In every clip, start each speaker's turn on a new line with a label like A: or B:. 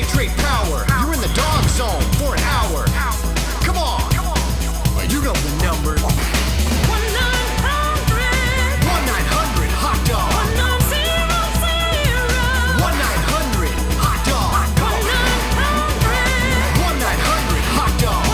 A: Concentrate power. You're in the dog zone for an hour. Come on. You know the number. 1-900 hot dog. 1-900 hot dog. 1-900 hot dog.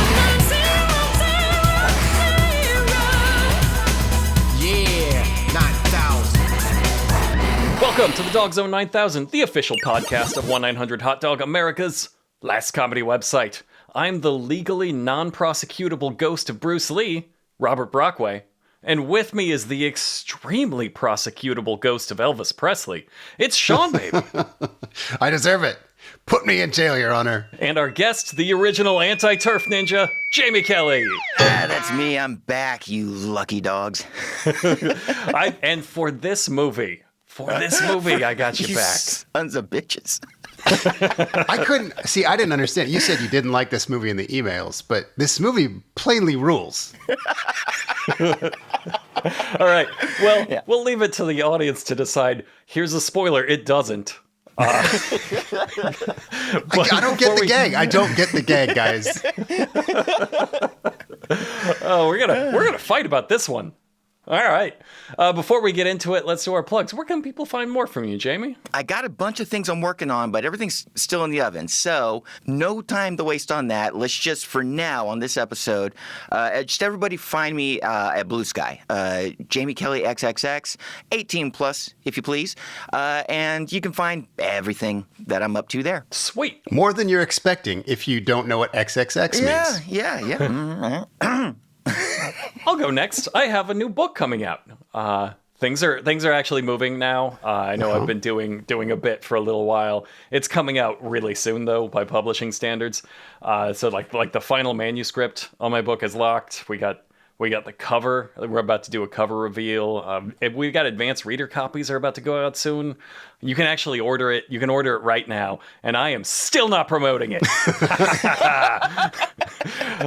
A: Yeah, 9,000.
B: Welcome to the DOGGZZONE 9000, the official podcast of 1-900 Hot Dog, America's last comedy website. I'm the legally non-prosecutable ghost of Bruce Lee, Robert Brockway, and with me is the extremely prosecutable ghost of Elvis Presley. It's Seanbaby.
C: I deserve it. Put me in jail, Your Honor.
B: And our guest, the original anti-turf ninja, Jamie Kelly.
D: That's me. I'm back, you lucky dogs.
B: And for this movie, I got you
D: You
B: back.
D: sons of bitches.
C: I didn't understand. You said you didn't like this movie in the emails, but this movie plainly rules.
B: All right. Well, We'll leave it to the audience to decide. Here's a spoiler. It doesn't.
C: I don't get the gag. I don't get the gag, guys.
B: Oh, we're gonna fight about this one. All right. Before we get into it, let's do our plugs. Where can people find more from you, Jamie?
D: I got a bunch of things I'm working on, but everything's still in the oven. So no time to waste on that. Let's just, for now, on this episode, just everybody find me at Blue Sky. Jamie Kelly XXX, 18 plus, if you please. And you can find everything that I'm up to there.
B: Sweet.
C: More than you're expecting if you don't know what XXX means.
D: Yeah.
B: I'll go next. I have a new book coming out. Things are actually moving now. I know I've been doing a bit for a little while. It's coming out really soon though by publishing standards. So like the final manuscript on my book is locked. We got the cover. We're about to do a cover reveal. We've got advanced reader copies are about to go out soon. You can actually order it. You can order it right now, and I am still not promoting it.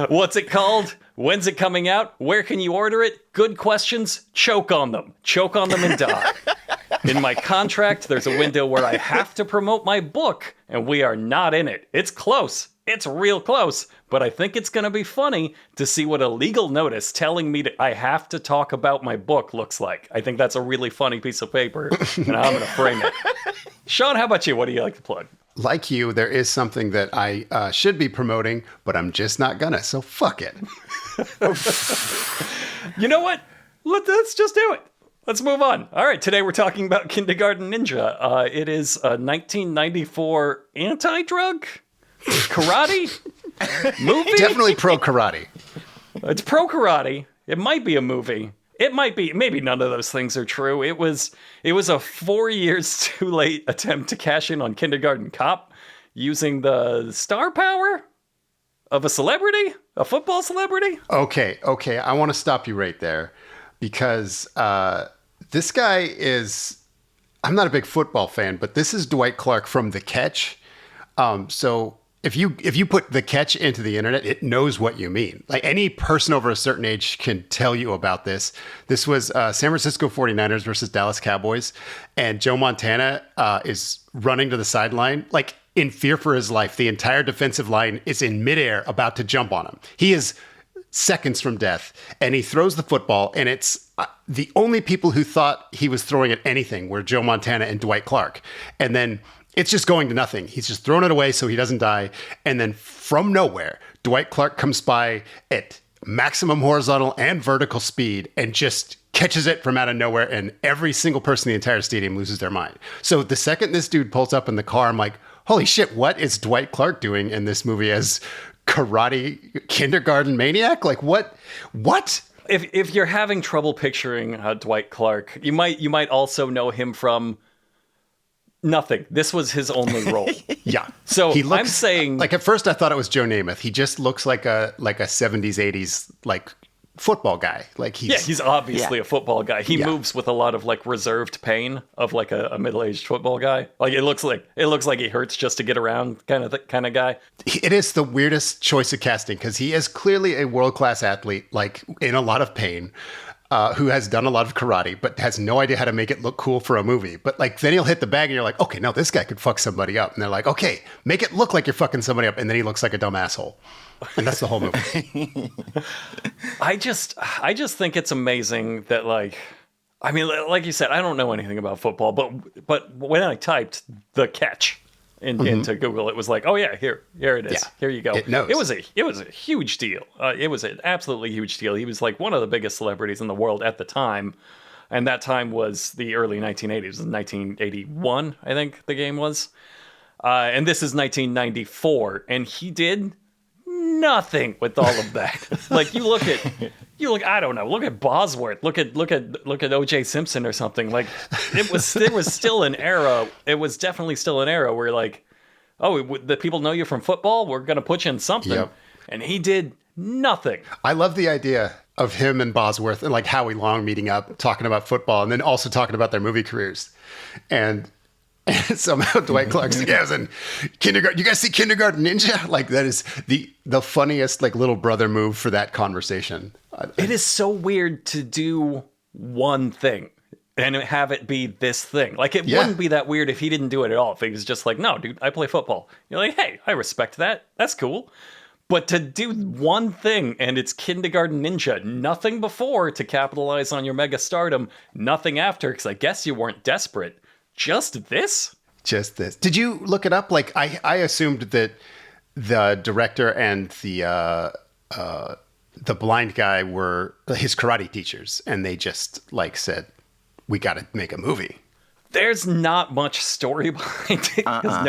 B: What's it called? When's it coming out? Where can you order it? Good questions. Choke on them. Choke on them and die. In my contract, there's a window where I have to promote my book, and we are not in it. It's close. It's real close, but I think it's going to be funny to see what a legal notice telling me that I have to talk about my book looks like. I think that's a really funny piece of paper, and I'm going to frame it. Sean, how about you? What do you like to plug?
C: Like you, there is something that I should be promoting, but I'm just not gonna, so fuck it.
B: You know what? Let's just do it. Let's move on. All right, today we're talking about Kindergarten Ninja. It is a 1994 anti-drug karate movie.
C: Definitely pro karate.
B: It's pro karate. It might be a movie. It might be. Maybe none of those things are true. It was a 4 years too late attempt to cash in on Kindergarten Cop using the star power of a celebrity, a football celebrity.
C: Okay. I want to stop you right there because this guy is. I'm not a big football fan, but this is Dwight Clark from The Catch. So. If you put The Catch into the internet, it knows what you mean. Like any person over a certain age can tell you about this. This was San Francisco 49ers versus Dallas Cowboys. And Joe Montana is running to the sideline, like in fear for his life. The entire defensive line is in midair about to jump on him. He is seconds from death. And he throws the football. And it's the only people who thought he was throwing at anything were Joe Montana and Dwight Clark. And then it's just going to nothing. He's just throwing it away so he doesn't die. And then from nowhere, Dwight Clark comes by at maximum horizontal and vertical speed and just catches it from out of nowhere. And every single person in the entire stadium loses their mind. So the second this dude pulls up in the car, I'm like, holy shit, what is Dwight Clark doing in this movie as karate kindergarten maniac? Like what?
B: If you're having trouble picturing Dwight Clark, you might also know him from nothing. This was his only role.
C: Yeah.
B: So
C: he looks,
B: I'm saying,
C: like at first I thought it was Joe Namath. He just looks like a 70s, 80s like football guy. Like
B: he's obviously a football guy. He moves with a lot of like reserved pain of like a middle-aged football guy. Like it looks like he hurts just to get around kind of guy.
C: It is the weirdest choice of casting because he is clearly a world-class athlete, like in a lot of pain. who has done a lot of karate, but has no idea how to make it look cool for a movie. But like, then he'll hit the bag and you're like, okay, no, this guy could fuck somebody up. And they're like, okay, make it look like you're fucking somebody up. And then he looks like a dumb asshole. And that's the whole movie.
B: I just think it's amazing that, like, I mean, like you said, I don't know anything about football, but when I typed the catch into Google, it was like, oh yeah, here it is.
C: Yeah,
B: here you go.
C: it knows.
B: It was a huge deal. It was an absolutely huge deal. He was like one of the biggest celebrities in the world at the time, and that time was the early 1980s. 1981, I think the game was, and this is 1994, and he did nothing with all of that. Like you look, I don't know, look at Bosworth, look at O.J. Simpson or something. Like there was still an era. It was definitely still an era where like, oh, the people know you from football. We're gonna put you in something,
C: Yep.
B: and he did nothing.
C: I love the idea of him and Bosworth and like Howie Long meeting up, talking about football, and then also talking about their movie careers. And somehow Dwight Clark's like, yeah, I was in kindergarten. You guys see Kindergarten Ninja? Like that is the funniest like little brother move for that conversation.
B: It is so weird to do one thing and have it be this thing. Like it wouldn't be that weird if he didn't do it at all. If he was just like, no, dude, I play football. You're like, hey, I respect that. That's cool. But to do one thing and it's Kindergarten Ninja, nothing before to capitalize on your mega stardom, nothing after, because I guess you weren't desperate. Just this?
C: Just this. Did you look it up? Like I assumed that the director and the blind guy were his karate teachers, and they just like said, "We got to make a movie."
B: There's not much story behind it because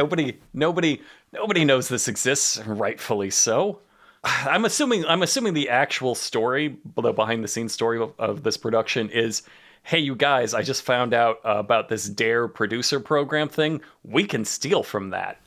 B: nobody knows this exists, rightfully so. I'm assuming the actual story, the behind the scenes story of this production is, hey, you guys, I just found out about this D.A.R.E producer program thing. We can steal from that.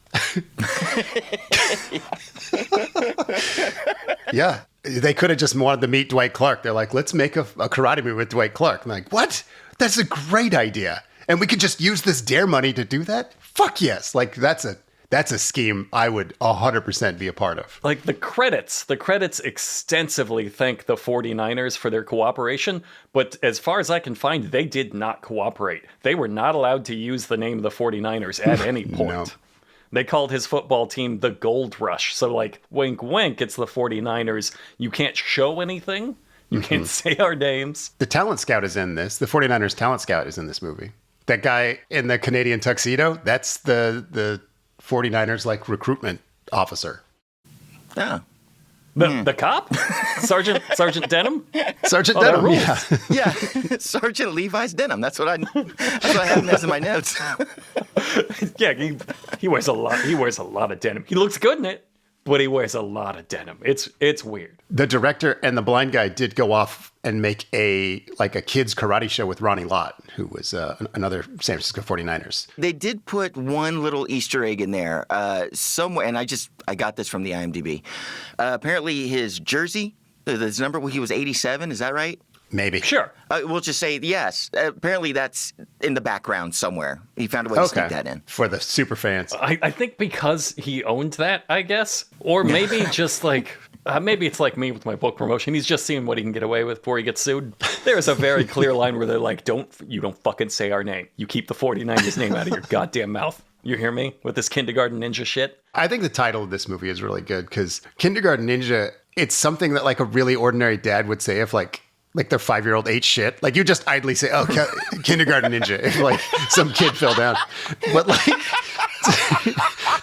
C: Yeah. They could have just wanted to meet Dwight Clark. They're like, let's make a karate movie with Dwight Clark. I'm like, what? That's a great idea. And we could just use this D.A.R.E money to do that? Fuck yes. Like, that's a scheme I would 100% be a part of.
B: Like the credits extensively thank the 49ers for their cooperation, but as far as I can find, they did not cooperate. They were not allowed to use the name of the 49ers at any point.
C: No.
B: They called his football team the Gold Rush. So like, wink, wink, it's the 49ers. You can't show anything. You can't say our names.
C: The talent scout is in this. The 49ers talent scout is in this movie. That guy in the Canadian tuxedo, that's the 49ers like recruitment officer.
D: Oh.
B: The cop? Sergeant Denham?
C: Sergeant
B: Oh, that
C: Denham,
B: rules.
C: yeah.
D: Yeah, Sergeant Levi's denim. That's what I have as in my notes.
B: Yeah, he wears a lot. He wears a lot of denim. He looks good in it, but he wears a lot of denim. It's weird.
C: The director and the blind guy did go off and make a kids karate show with Ronnie Lott, who was another San Francisco 49ers.
D: They did put one little Easter egg in there somewhere, and I got this from the IMDb. Apparently, his jersey, his number, he was 87. Is that right?
C: Maybe.
B: Sure.
D: We'll just say yes. Apparently, that's in the background somewhere. He found a way to sneak that in.
C: For the super fans.
B: I think because he owned that, I guess, or maybe just like. Maybe it's like me with my book promotion. He's just seeing what he can get away with before he gets sued. There's a very clear line where they're like, you don't fucking say our name. You keep the 49ers name out of your goddamn mouth. You hear me? With this Kindergarten Ninja shit.
C: I think the title of this movie is really good because Kindergarten Ninja, it's something that like a really ordinary dad would say if like their 5-year-old ate shit. Like you just idly say, oh, Kindergarten Ninja, if like some kid fell down. But like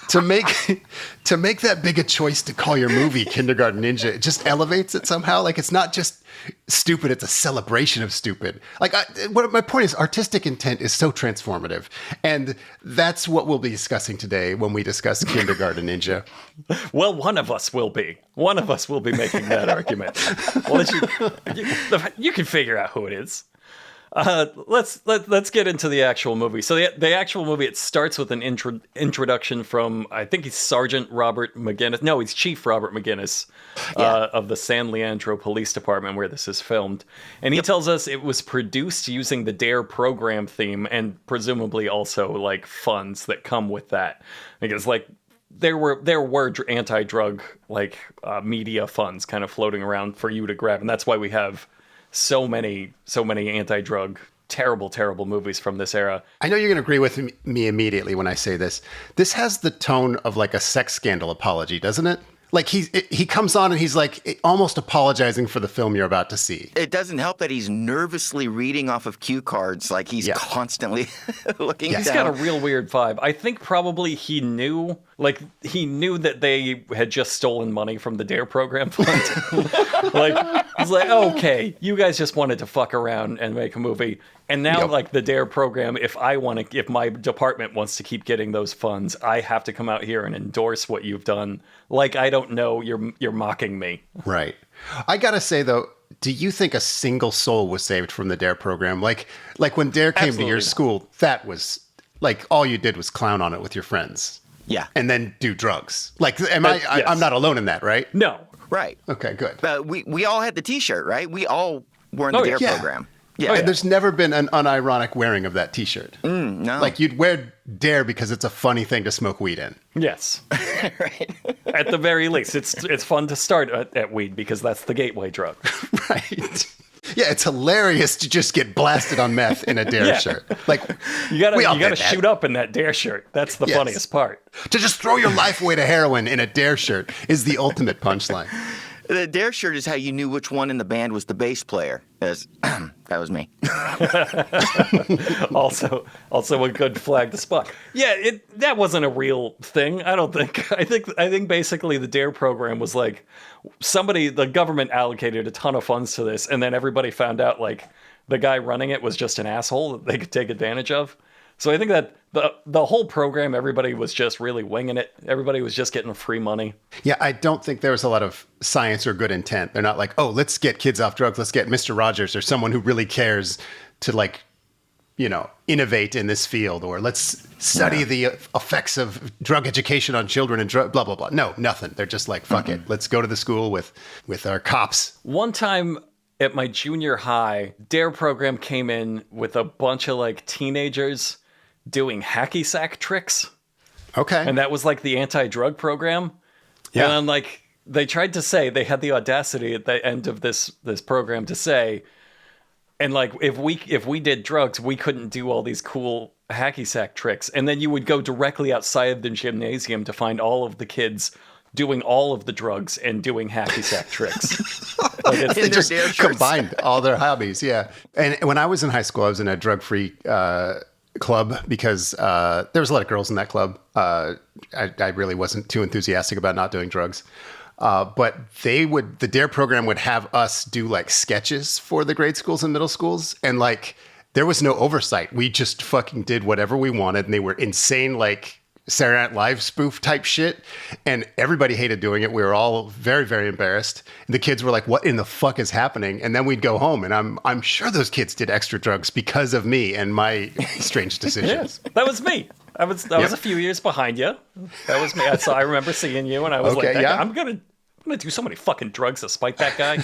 C: to make that big a choice to call your movie Kindergarten Ninja, it just elevates it somehow. Like it's not just stupid, it's a celebration of stupid. Like my point is artistic intent is so transformative. And that's what we'll be discussing today when we discuss Kindergarten Ninja.
B: Well, one of us will be. One of us will be making that argument. Well, you can figure out who it is. Let's get into the actual movie. So the actual movie, it starts with an introduction from, I think he's Sergeant Robert McGinnis. No, he's Chief Robert McGinnis of the San Leandro Police Department where this is filmed. And he tells us it was produced using the D.A.R.E program theme and presumably also like funds that come with that. Because like there were anti-drug like media funds kind of floating around for you to grab. And that's why we have so many anti-drug, terrible movies from this era.
C: I know you're going to agree with me immediately when I say this. This has the tone of like a sex scandal apology, doesn't it? Like he comes on and he's like almost apologizing for the film you're about to see.
D: It doesn't help that he's nervously reading off of cue cards, like he's constantly looking down.
B: He's got a real weird vibe. I think probably he knew that they had just stolen money from the D.A.R.E program fund. Like, he's like, okay, you guys just wanted to fuck around and make a movie. And now, like, the D.A.R.E program, if my department wants to keep getting those funds, I have to come out here and endorse what you've done. Like, I don't know, you're mocking me.
C: Right. I gotta say, though, do you think a single soul was saved from the D.A.R.E program? Like when D.A.R.E came to your school, that was, like, all you did was clown on it with your friends.
D: Yeah.
C: And then do drugs. Like,
B: Yes.
C: I'm not alone in that, right?
B: No.
D: Right.
C: Okay, good.
D: We all had the T-shirt, right? We all were in the D.A.R.E program. Yeah.
C: And there's never been an unironic wearing of that T-shirt.
D: No.
C: Like, you'd wear D.A.R.E because it's a funny thing to smoke weed in.
B: Yes.
D: Right.
B: At the very least, it's fun to start at weed because that's the gateway drug.
C: Right. Yeah, it's hilarious to just get blasted on meth in a D.A.R.E shirt. Like,
B: You gotta
C: we all did that.
B: shoot up in that D.A.R.E shirt. That's the funniest part.
C: To just throw your life away to heroin in a D.A.R.E shirt is the ultimate punchline.
D: The D.A.R.E shirt is how you knew which one in the band was the bass player. That was me.
B: Also a good flag to spot. Yeah, that wasn't a real thing. I don't think. I think basically the D.A.R.E program was like the government allocated a ton of funds to this, and then everybody found out like the guy running it was just an asshole that they could take advantage of. So I think that the whole program, everybody was just really winging it. Everybody was just getting free money.
C: Yeah, I don't think there was a lot of science or good intent. They're not like, oh, let's get kids off drugs. Let's get Mr. Rogers or someone who really cares to, like, you know, innovate in this field, or let's study the effects of drug education on children and blah, blah, blah. No, nothing. They're just like, fuck it. Let's go to the school with our cops.
B: One time at my junior high, D.A.R.E program came in with a bunch of like teenagers doing hacky sack tricks.
C: Okay.
B: And that was like the anti-drug program.
C: Yeah.
B: And like they tried to say, they had the audacity at the end of this program to say, and like if we did drugs, we couldn't do all these cool hacky sack tricks. And then you would go directly outside of the gymnasium to find all of the kids doing all of the drugs and doing hacky sack tricks. Like
C: They just combined all their hobbies. Yeah. And when I was in high school, I was in a drug-free club because there was a lot of girls in that club. I really wasn't too enthusiastic about not doing drugs. But the D.A.R.E program would have us do like sketches for the grade schools and middle schools. And like, there was no oversight. We just fucking did whatever we wanted. And they were insane, like Saturday Night Live spoof type shit. And everybody hated doing it. We were all very, very embarrassed. And the kids were like, what in the fuck is happening? And then we'd go home. And I'm sure those kids did extra drugs because of me and my strange decisions.
B: Yeah, that was me. I was a few years behind you. That was me. So I remember seeing you, and I was like, I'm gonna do so many fucking drugs to spite that guy.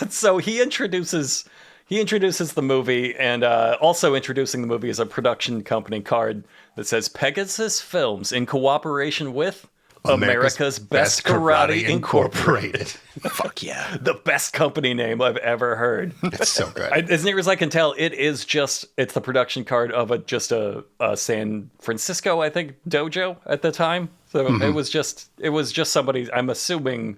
B: So he introduces the movie, and also introducing the movie is a production company card that says Pegasus Films in cooperation with America's Best Karate Incorporated.
D: Fuck yeah.
B: The best company name I've ever heard.
C: It's so good.
B: As near as I can tell, it's the production card of a San Francisco, I think, dojo at the time. So it was just somebody, I'm assuming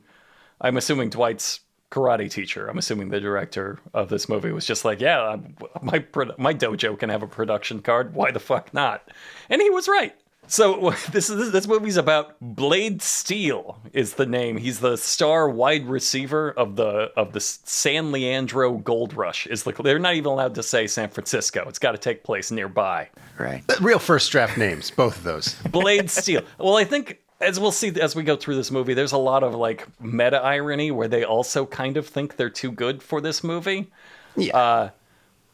B: Dwight's karate teacher. I'm assuming the director of this movie was just like, yeah, my dojo can have a production card. Why the fuck not? And he was right. So this movie's about Blade Steel is the name. He's the star wide receiver of the San Leandro Gold Rush. They're not even allowed to say San Francisco. It's got to take place nearby.
D: Right.
C: Real first draft names, both of those.
B: Blade Steel. Well, I think as we'll see as we go through this movie, there's a lot of like meta irony where they also kind of think they're too good for this movie.
C: Yeah.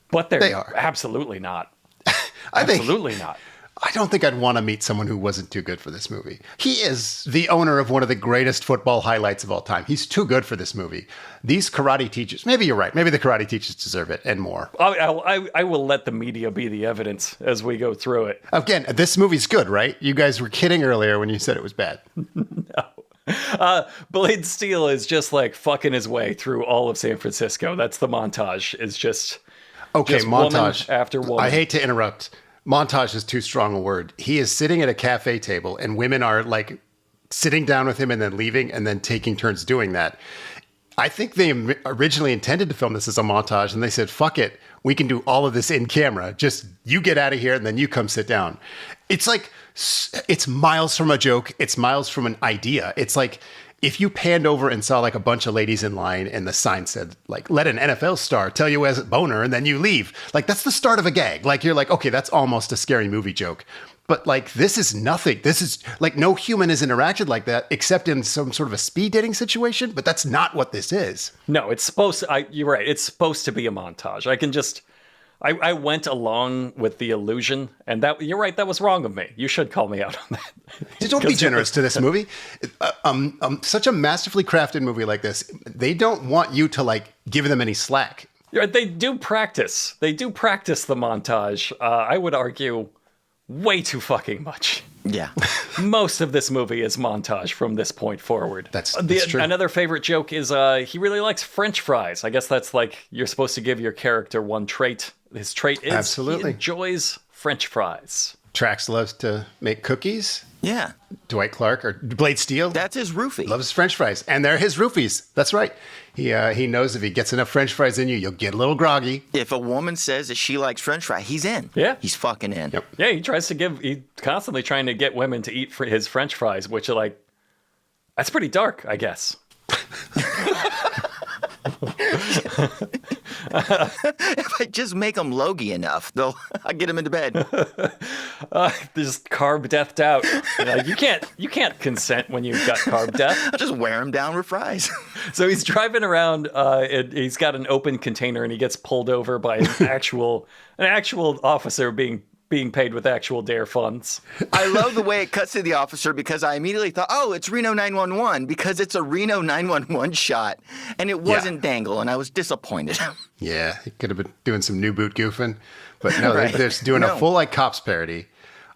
B: But
C: They are.
B: Absolutely not.
C: Absolutely
B: not.
C: I don't think I'd want to meet someone who wasn't too good for this movie. He is the owner of one of the greatest football highlights of all time. He's too good for this movie. These karate teachers, maybe you're right. Maybe the karate teachers deserve it and more.
B: I will let the media be the evidence as we go through it.
C: Again, this movie's good, right? You guys were kidding earlier when you said it was bad.
B: No. Blade Steel is just like fucking his way through all of San Francisco. That's the montage. It's just
C: Okay,
B: just
C: montage.
B: woman after woman.
C: I hate to interrupt. Montage is too strong a word. He is sitting at a cafe table and women are like sitting down with him and then leaving and then taking turns doing that. I think they originally intended to film this as a montage and they said, fuck it. We can do all of this in camera. Just you get out of here and then you come sit down. It's like, it's miles from a joke. It's miles from an idea. It's like if you panned over and saw like a bunch of ladies in line and the sign said like, let an NFL star tell you as a boner and then you leave. Like that's the start of a gag. Like you're like, okay, that's almost a scary movie joke. But like, this is nothing. This is like no human has interacted like that except in some sort of a speed dating situation. But that's not what this is.
B: No, it's supposed to, you're right. It's supposed to be a montage. I went along with the illusion, and that you're right. That was wrong of me. You should call me out on that.
C: Don't be generous to this movie. Such a masterfully crafted movie like this, they don't want you to like give them any slack.
B: They do practice. They do practice the montage. I would argue way too fucking much.
D: Yeah.
B: Most of this movie is montage from this point forward.
C: That's true.
B: Another favorite joke is he really likes French fries. I guess that's like you're supposed to give your character one trait. His trait is
C: Absolutely.
B: He enjoys French fries.
C: Trax loves to make cookies.
D: Yeah.
C: Dwight Clark or Blade Steel
D: That's his roofie.
C: loves French fries, and they're his roofies. That's right. He knows if he gets enough French fries in you, you'll get a little groggy.
D: If a woman says that she likes French fry, he's in.
B: Yeah.
D: He's fucking in.
C: Yep.
B: Yeah, he's constantly trying to get women to eat his French fries, which are like, that's pretty dark, I guess.
D: If I just make them logy enough, I'll get him into bed.
B: Just carb deathed out. Like, you can't consent when you've got carb death.
D: I'll just wear him down with fries.
B: So he's driving around. He's got an open container, and he gets pulled over by an actual officer being paid with actual D.A.R.E funds.
D: I love the way it cuts to the officer because I immediately thought, oh, it's Reno 911 because it's a Reno 911 shot. And it wasn't Dangle, and I was disappointed.
C: Yeah, he could have been doing some new boot goofing, but no,
D: Right.
C: they're just doing a full like cops parody.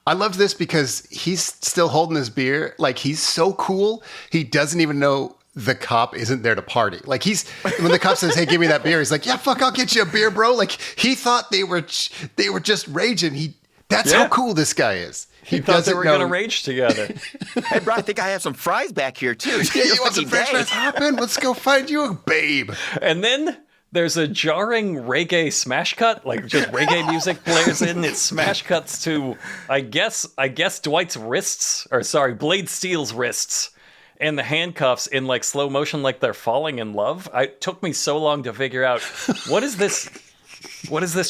C: I loved this because he's still holding his beer. Like he's so cool. He doesn't even know the cop isn't there to party. Like when the cop says, "Hey, give me that beer," he's like, "Yeah, fuck, I'll get you a beer, bro." Like he thought they were just raging. That's how cool this guy is.
B: He thought they were going to rage together.
D: Hey, bro, I think I have some fries back here, too.
C: Yeah, you want some French fries? Hop in. Let's go find you a babe.
B: And then there's a jarring reggae smash cut, like just reggae music plays in. It smash cuts to, I guess Dwight's wrists, or sorry, Blade Steel's wrists, and the handcuffs in like slow motion, like they're falling in love. It took me so long to figure out what is this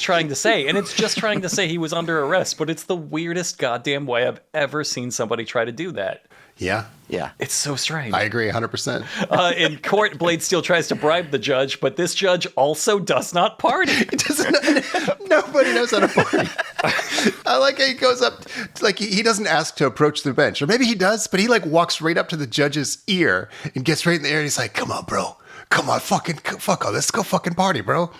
B: trying to say? And it's just trying to say he was under arrest, but it's the weirdest goddamn way I've ever seen somebody try to do that.
C: Yeah.
D: Yeah.
B: It's so strange.
C: I agree 100%.
B: In court, Blade Steel tries to bribe the judge, but this judge also does not party.
C: Nobody knows how to party. I like how he goes up, like he doesn't ask to approach the bench, or maybe he does, but he like walks right up to the judge's ear and gets right in the air. And he's like, "Come on, bro. Come on, fuck on. Let's go fucking party, bro."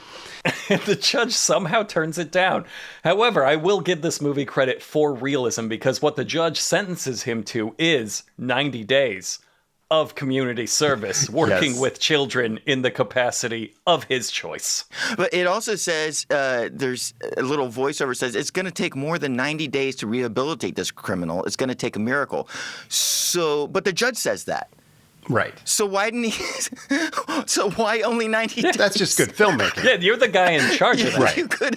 B: And the judge somehow turns it down. However, I will give this movie credit for realism because what the judge sentences him to is 90 days of community service, working with children in the capacity of his choice.
D: But it also says, there's a little voiceover says, it's going to take more than 90 days to rehabilitate this criminal. It's going to take a miracle. So, but the judge says that.
C: Right.
D: So why didn't he? So why only 90 days?
C: That's just good filmmaking.
B: Yeah, you're the guy in charge of that.
C: Right.
D: You could.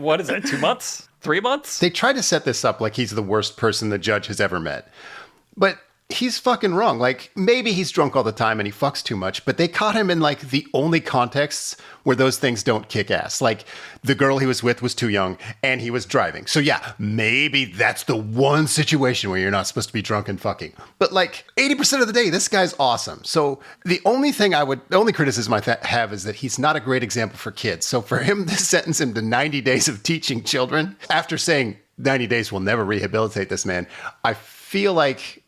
B: What is that, 2 months? 3 months?
C: They try to set this up like he's the worst person the judge has ever met. But he's fucking wrong. Like, maybe he's drunk all the time and he fucks too much, but they caught him in like the only contexts where those things don't kick ass. Like, the girl he was with was too young and he was driving. So yeah, maybe that's the one situation where you're not supposed to be drunk and fucking. But like 80% of the day, this guy's awesome. So the only criticism I have is that he's not a great example for kids. So for him to sentence him to 90 days of teaching children after saying 90 days will never rehabilitate this man, I feel like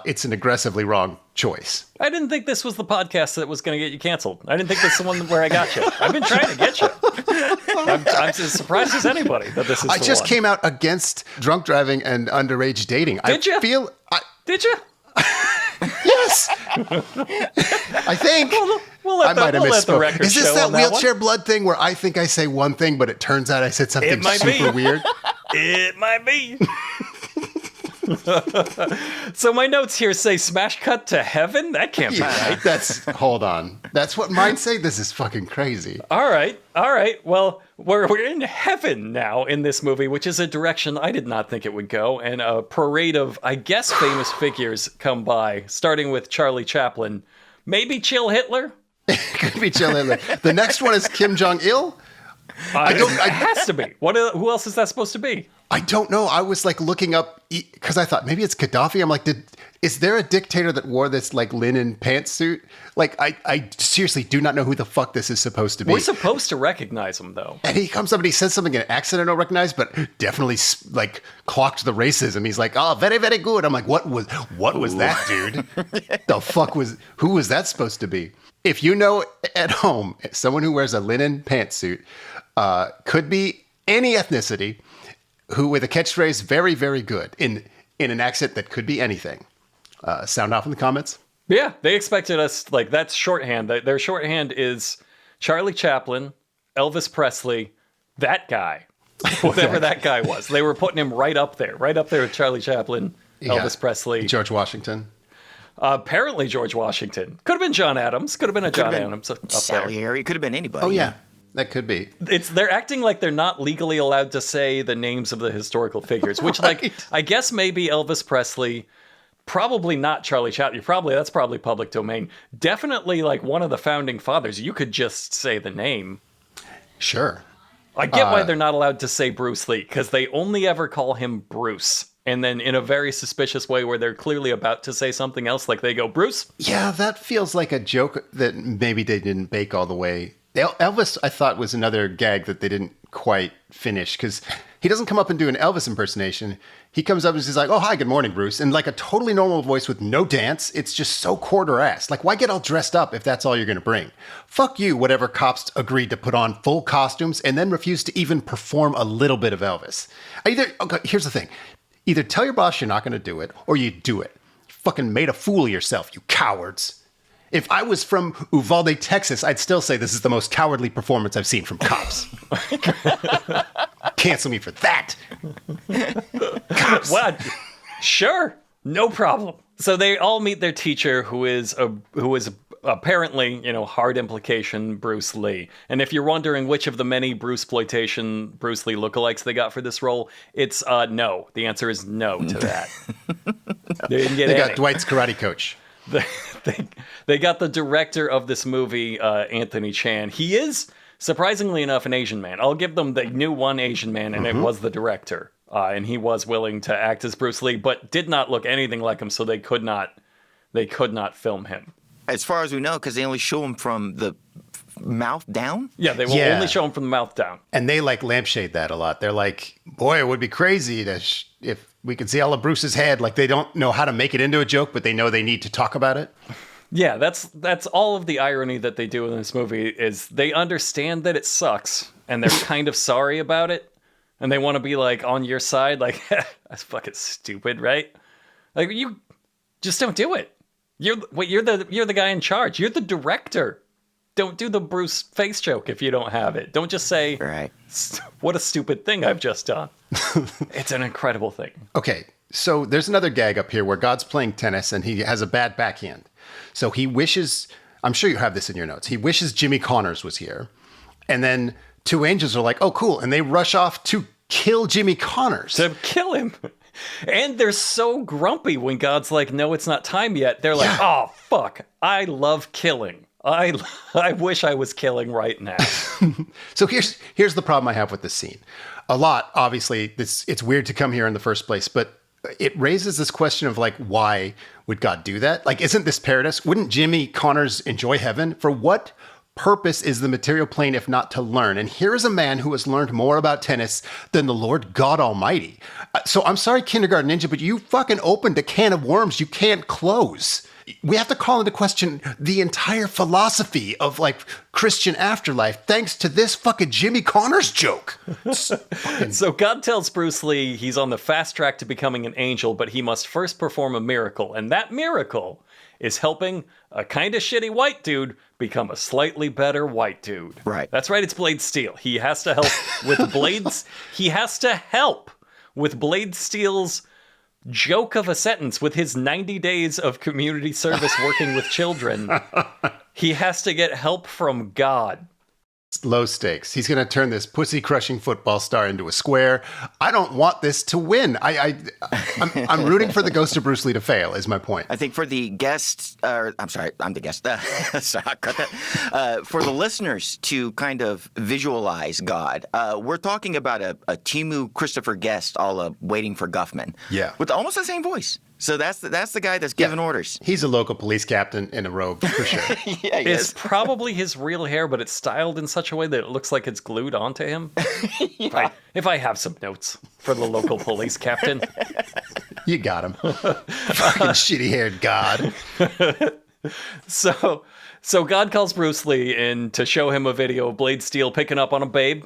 C: it's an aggressively wrong choice.
B: I didn't think this was the podcast that was going to get you canceled. I didn't think this is the one where I got you. I've been trying to get you. I'm as surprised as anybody that this is
C: I
B: the
C: just
B: one.
C: came out against drunk driving and underage dating.
B: Did you?
C: Did
B: Did you?
C: Yes. I think. I might have
B: let the
C: misspoke.
B: record
C: Is this
B: show
C: that
B: on that
C: wheelchair blood thing where I think I say one thing, but it turns out I said something
B: might be.
C: super weird?
B: It might be. So my notes here say smash cut to heaven? That can't be right.
C: Hold on. That's what mine say. This is fucking crazy.
B: All right. Well, we're in heaven now in this movie, which is a direction I did not think it would go. And a parade of, I guess, famous figures come by, starting with Charlie Chaplin. Maybe Chill Hitler?
C: Could be Chill Hitler. The next one is Kim Jong-il.
B: It has to be. Who else is that supposed to be?
C: I don't know. I was like looking up because I thought maybe it's Gaddafi. I'm like, is there a dictator that wore this like linen pantsuit? Like, I seriously do not know who the fuck this is supposed to be.
B: We're supposed to recognize him, though.
C: And he comes up and he says something in an accent I don't recognize, but definitely like clocked the racism. He's like, oh, very, very good. I'm like, what was that, dude? Who was that supposed to be? If you know at home, someone who wears a linen pantsuit could be any ethnicity, who with a catchphrase very, very good in an accent that could be anything. Sound off in the comments.
B: Yeah, they expected us, like, that's shorthand. Their shorthand is Charlie Chaplin, Elvis Presley, that guy, whatever that guy was. They were putting him right up there with Charlie Chaplin, Elvis Presley.
C: George Washington.
B: Apparently George Washington. Could have been John Adams. Could have been John Adams up there.
D: Salieri. Could have been anybody.
C: Oh, yeah. That could be.
B: They're acting like they're not legally allowed to say the names of the historical figures, which, like, I guess maybe Elvis Presley, probably not Charlie Chaplin. That's probably public domain. Definitely, like, one of the founding fathers. You could just say the name.
C: Sure.
B: I get why they're not allowed to say Bruce Lee, because they only ever call him Bruce. And then in a very suspicious way where they're clearly about to say something else, like they go, Bruce?
C: Yeah, that feels like a joke that maybe they didn't bake all the way. Elvis, I thought, was another gag that they didn't quite finish, because he doesn't come up and do an Elvis impersonation. He comes up and he's like, oh, hi, good morning, Bruce. And like a totally normal voice with no dance. It's just so quarter-ass. Like, why get all dressed up if that's all you're going to bring? Fuck you, whatever cops agreed to put on full costumes and then refused to even perform a little bit of Elvis. Here's the thing. Either tell your boss you're not going to do it, or you do it. You fucking made a fool of yourself, you cowards. If I was from Uvalde, Texas, I'd still say this is the most cowardly performance I've seen from cops. Cancel me for that. Cops.
B: Well, sure, no problem. So they all meet their teacher, who is apparently, hard implication Bruce Lee. And if you're wondering which of the many Bruce-ploitation Bruce Lee lookalikes they got for this role, it's no. The answer is no to that. They didn't get
C: They
B: any.
C: got Dwight's karate coach.
B: They got the director of this movie, Anthony Chan. He is, surprisingly enough, an Asian man. I'll give them, they knew one Asian man, and it was the director. And he was willing to act as Bruce Lee, but did not look anything like him, so they could not film him.
D: As far as we know, because they only show him from the mouth down?
B: Yeah, they will only show him from the mouth down.
C: And they like lampshade that a lot. They're like, boy, it would be crazy if we could see all of Bruce's head. Like, they don't know how to make it into a joke, but they know they need to talk about it.
B: Yeah, that's all of the irony that they do in this movie is they understand that it sucks, and they're kind of sorry about it, and they want to be like on your side, like, that's fucking stupid, right? Like, you just don't do it. You're the guy in charge. You're the director. Don't do the Bruce face joke if you don't have it. Don't just say,
D: right,
B: what a stupid thing I've just done. It's an incredible thing.
C: Okay, so there's another gag up here where God's playing tennis and he has a bad backhand. So he wishes, I'm sure you have this in your notes, he wishes Jimmy Connors was here. And then two angels are like, oh, cool. And they rush off to kill Jimmy Connors.
B: To kill him. And they're so grumpy when God's like, no, it's not time yet. They're like, oh, fuck, I love killing. I wish I was killing right now.
C: So here's the problem I have with this scene. A lot, obviously, it's weird to come here in the first place, but it raises this question of like, why would God do that? Like, isn't this paradise? Wouldn't Jimmy Connors enjoy heaven? For what purpose is the material plane if not to learn? And here is a man who has learned more about tennis than the Lord God Almighty. So I'm sorry, Kindergarten Ninja, but you fucking opened a can of worms you can't close. we have to call into question the entire philosophy of like Christian afterlife thanks to this fucking Jimmy Connors joke.
B: So God tells Bruce Lee he's on the fast track to becoming an angel, but he must first perform a miracle. And that miracle is helping a kind of shitty white dude become a slightly better white dude.
D: Right.
B: That's right, it's Blade Steel. He has to help with Blades. He has to help with Blade Steel's joke of a sentence with his 90 days of community service working with children. He has to get help from God.
C: Low stakes. He's going to turn this pussy-crushing football star into a square. I don't want this to win. I'm rooting for the ghost of Bruce Lee to fail, is my point.
D: I think for the guests, I'm sorry, I'm the guest. Sorry, I'll cut that. For the listeners to kind of visualize God, we're talking about a Timu Christopher Guest, Waiting for Guffman.
C: Yeah.
D: With almost the same voice. So that's the guy that's giving orders.
C: He's a local police captain in a robe, for sure.
D: Yeah, he
B: It's
D: is.
B: probably his real hair, but it's styled in such a way that it looks like it's glued onto him.
D: Yeah.
B: If I have some notes for the local police captain.
C: You got him. Fucking shitty-haired God.
B: So God calls Bruce Lee in to show him a video of Blade Steel picking up on a babe.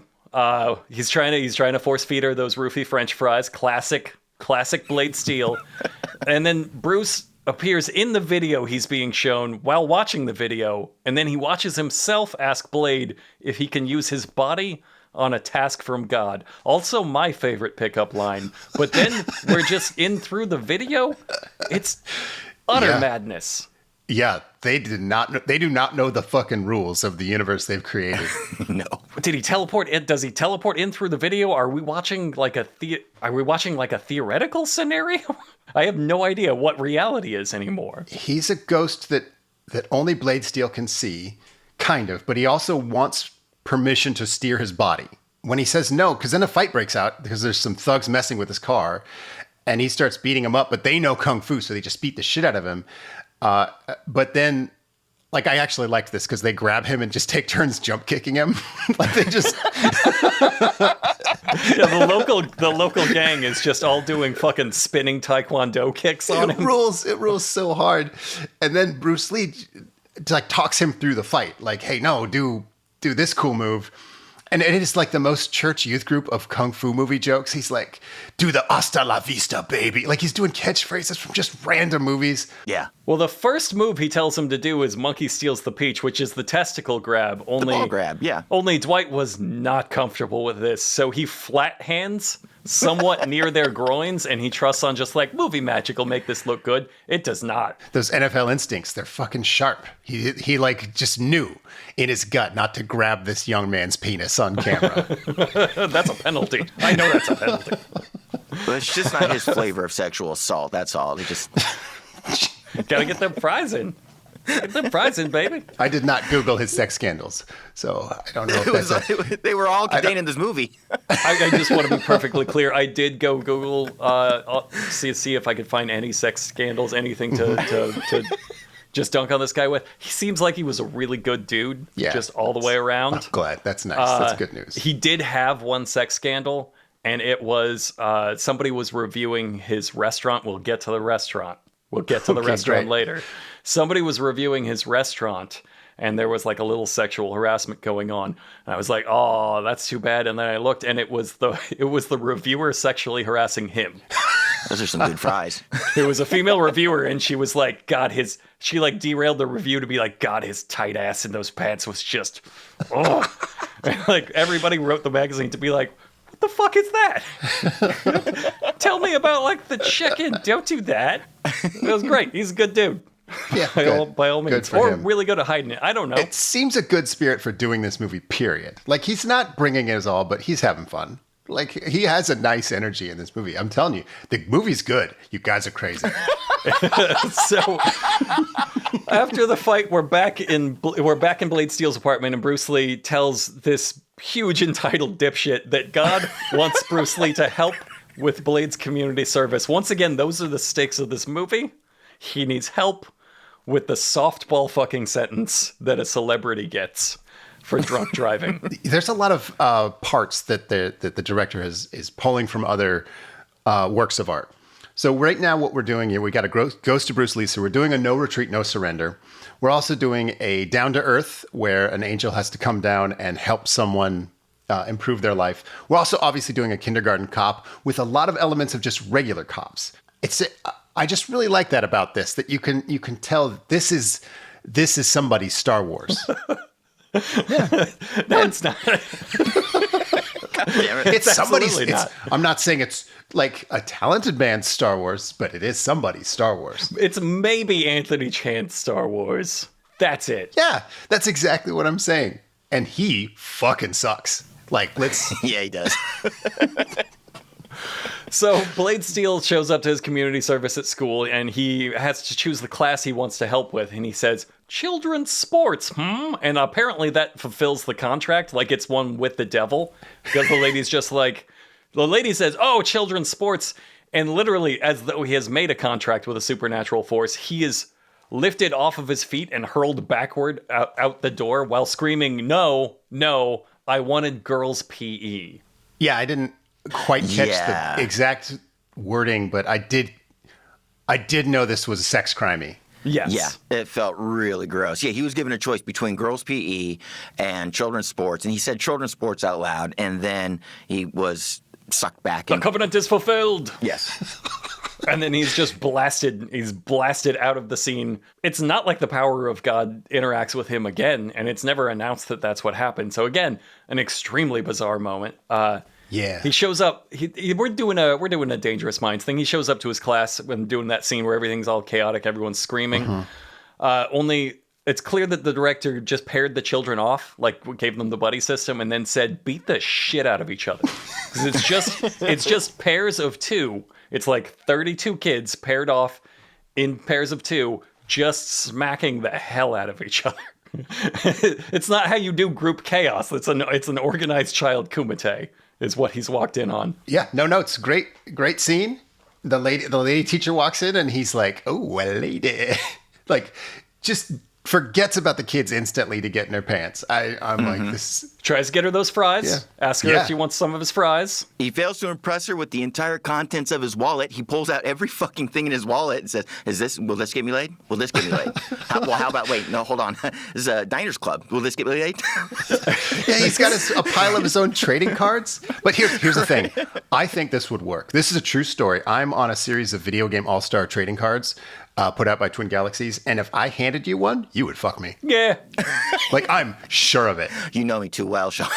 B: He's trying to force feed her those roofie French fries. Classic Blade Steel. And then Bruce appears in the video he's being shown while watching the video, and then he watches himself ask Blade if he can use his body on a task from God. Also my favorite pickup line. But then we're just in through the video. It's utter madness.
C: Yeah, they do not know the fucking rules of the universe they've created.
D: No.
B: Did he teleport in? Does he teleport in through the video? Are we watching like a theoretical scenario? I have no idea what reality is anymore.
C: He's a ghost that only Blade Steel can see, kind of, but he also wants permission to steer his body. When he says no, because then a fight breaks out because there's some thugs messing with his car, and he starts beating him up, but they know kung fu, so they just beat the shit out of him. But then, like, I actually liked this because they grab him and just take turns jump kicking him. Like they just
B: Yeah, the local gang is just all doing fucking spinning taekwondo kicks on him.
C: It rules so hard. And then Bruce Lee like talks him through the fight. Like, hey, no, do this cool move. And it is like the most church youth group of kung fu movie jokes. He's like, do the hasta la vista, baby. Like he's doing catchphrases from just random movies.
D: Yeah.
B: Well, the first move he tells him to do is Monkey Steals the Peach, which is the testicle grab.
D: The ball grab, yeah.
B: Only Dwight was not comfortable with this, so he flat hands somewhat near their groins, and he trusts on just like movie magic will make this look good. It does not.
C: Those NFL instincts, they're fucking sharp. He like just knew in his gut not to grab this young man's penis on camera.
B: That's a penalty. I know that's a penalty.
D: But it's just not his flavor of sexual assault. That's all. He just
B: Gotta get them fries in. Get them fries in, baby.
C: I did not Google his sex scandals, so I don't know if
D: they were all contained in this movie.
B: I just want to be perfectly clear. I did go Google, see if I could find any sex scandals, anything to just dunk on this guy with. He seems like he was a really good dude, just all the way around.
C: I'm glad. That's nice. That's good news.
B: He did have one sex scandal, and it was somebody was reviewing his restaurant. We'll get to the restaurant. Restaurant later. Somebody was reviewing his restaurant, and there was like a little sexual harassment going on. And I was like, "Oh, that's too bad." And then I looked, and it was the reviewer sexually harassing him.
D: Those are some good fries.
B: It was a female reviewer, and she was like, she like derailed the review to be like, God, his tight ass in those pants was just, oh. And like everybody wrote the magazine to be like, what the fuck is that? Tell me about like the chicken. Don't do that. It was great. He's a good dude.
C: Yeah,
B: by all means.
C: for
B: Or
C: him.
B: really good at hiding it. I don't know.
C: It seems a good spirit for doing this movie, period. Like, he's not bringing his all, but he's having fun. Like, he has a nice energy in this movie. I'm telling you, the movie's good. You guys are crazy.
B: So after the fight, we're back in Blade Steel's apartment, and Bruce Lee tells this huge entitled dipshit that God wants Bruce Lee to help with Blade's community service. Once again, those are the stakes of this movie. He needs help with the softball fucking sentence that a celebrity gets for drunk driving.
C: There's a lot of parts that the director is pulling from other works of art. So right now what we're doing here, we got a Ghost of Bruce Lee. So we're doing a No Retreat, No Surrender. We're also doing a Down to Earth where an angel has to come down and help someone improve their life. We're also obviously doing a kindergarten cop with a lot of elements of just regular cops. I just really like that about this, that you can tell this is somebody's Star Wars.
B: Yeah. That's not.
C: It's somebody's.
B: Not.
C: I'm not saying it's like a talented man's Star Wars, but it is somebody's Star Wars.
B: It's maybe Anthony Chan's Star Wars. That's it.
C: Yeah, that's exactly what I'm saying. And he fucking sucks. Like, let's.
D: Yeah, he does.
B: So Blade Steel shows up to his community service at school, and he has to choose the class he wants to help with. And he says, children's sports, And apparently that fulfills the contract, like it's one with the devil. Because the lady's just like, the lady says, oh, children's sports. And literally, as though he has made a contract with a supernatural force, he is lifted off of his feet and hurled backward out the door while screaming, no, I wanted girls' PE.
C: Yeah, I didn't quite catch the exact wording, but I did know this was sex crimey.
B: Yes.
D: Yeah, it felt really gross. Yeah, he was given a choice between girls' PE and children's sports, and he said children's sports out loud, and then he was sucked back.
B: The covenant is fulfilled.
D: Yes.
B: And then he's just blasted. He's blasted out of the scene. It's not like the power of God interacts with him again, and it's never announced that that's what happened. So again, an extremely bizarre moment.
C: Yeah.
B: He shows up. We're doing a Dangerous Minds thing. He shows up to his class when doing that scene where everything's all chaotic, everyone's screaming. Only it's clear that the director just paired the children off, like gave them the buddy system, and then said, "Beat the shit out of each other." Because it's just pairs of two. It's like 32 kids paired off in pairs of two, just smacking the hell out of each other. It's not how you do group chaos. It's an organized child kumite. Is what he's walked in on.
C: Yeah, no notes. Great scene. The lady teacher walks in and he's like, "Oh, a lady," like just forgets about the kids instantly to get in her pants. I'm like, this
B: tries to get her those fries.
C: Yeah.
B: Ask her if she wants some of his fries.
D: He fails to impress her with the entire contents of his wallet. He pulls out every fucking thing in his wallet and says, will this get me laid? Will this get me laid? How about, wait, no, hold on. This is a diners club. Will this get me laid?
C: Yeah, he's got a pile of his own trading cards. But here's the thing. I think this would work. This is a true story. I'm on a series of video game all-star trading cards put out by Twin Galaxies. And if I handed you one, you would fuck me.
B: Yeah.
C: Like, I'm sure of it.
D: You know me too well, Sean.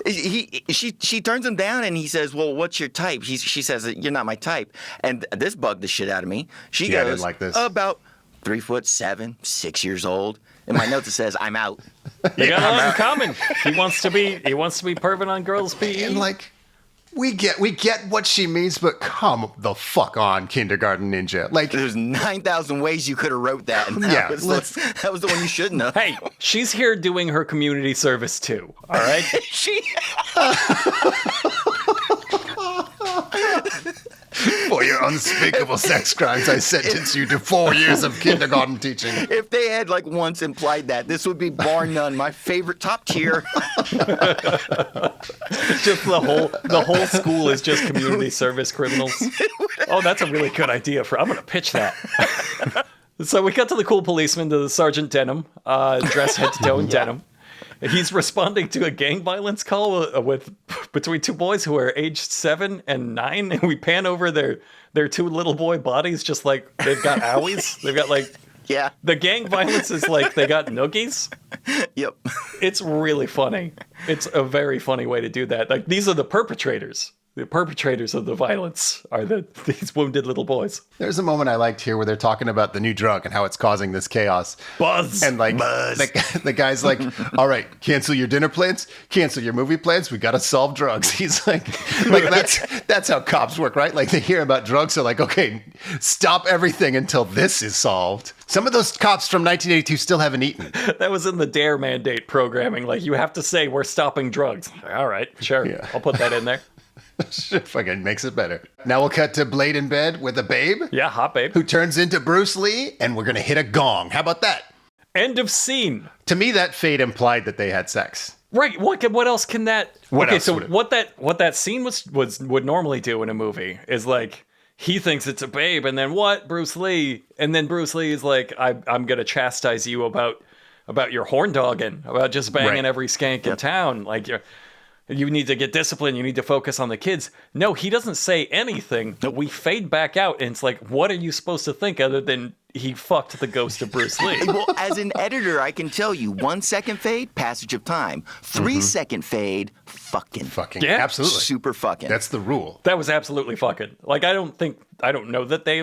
D: She turns him down and he says, well, what's your type? She says, you're not my type. And this bugged the shit out of me. She goes,
C: I didn't like this.
D: About 3'7", 6 years old. In my notes it says, I'm out.
B: You got a lot in common. He wants to be perving on girls' PE.
C: And like, we get what she means, but come the fuck on, Kindergarten Ninja. Like,
D: there's 9,000 ways you could have wrote that. And that was the one you should know.
B: Hey, she's here doing her community service too. All right.
C: For your unspeakable sex crimes, I sentence you to 4 years of kindergarten teaching.
D: If they had like once implied that, this would be bar none my favorite top tier.
B: Just the whole school is just community service criminals. Oh, that's a really good idea. I'm gonna pitch that. So we cut to the cool policeman, to the Sergeant Denham, dressed head to toe in denim. He's responding to a gang violence call between two boys who are aged 7 and 9, and we pan over their two little boy bodies, just like they've got owies. They've got like,
D: yeah.
B: The gang violence is like they got noogies.
D: Yep.
B: It's really funny. It's a very funny way to do that. Like, these are the perpetrators. The perpetrators of the violence are these wounded little boys.
C: There's a moment I liked here where they're talking about the new drug and how it's causing this chaos.
B: Buzz.
C: And like, the guy's like, all right, cancel your dinner plans, cancel your movie plans. We got to solve drugs. He's like that's how cops work, right? Like, they hear about drugs. So like, okay, stop everything until this is solved. Some of those cops from 1982 still haven't eaten.
B: That was in the D.A.R.E mandate programming. Like, you have to say we're stopping drugs. All right, sure. Yeah. I'll put that in there.
C: Fucking makes it better. Now we'll cut to Blade in bed with a babe.
B: Yeah, hot babe.
C: Who turns into Bruce Lee, and we're going to hit a gong. How about that?
B: End of scene.
C: To me, that fate implied that they had sex.
B: Right. What else can that?
C: What
B: okay,
C: else
B: so
C: would it-
B: what that scene would normally do in a movie is like he thinks it's a babe, and then what? Bruce Lee, and then Bruce Lee is like, I'm gonna chastise you about your horn dogging, about just banging
C: Right.
B: every skank in town. Like you need to get disciplined. You need to focus on the kids. No, he doesn't say anything. We fade back out, and it's like, what are you supposed to think other than he fucked the ghost of Bruce Lee?
D: Well, as an editor, I can tell you 1 second fade, passage of time. 3 second fade, fucking.
C: Fucking.
B: Yeah.
C: Absolutely.
D: Super fucking.
C: That's the rule.
B: That was absolutely fucking. Like, I don't know that they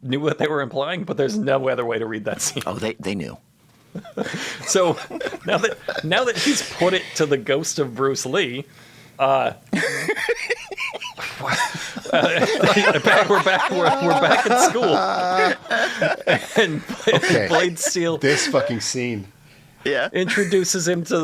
B: knew what they were implying, but there's no other way to read that scene.
D: Oh, they knew.
B: So now that he's put it to the ghost of Bruce Lee, we're back in school, and
C: Okay.
B: Blade Steel
C: This fucking scene.
D: Yeah.
B: introduces himself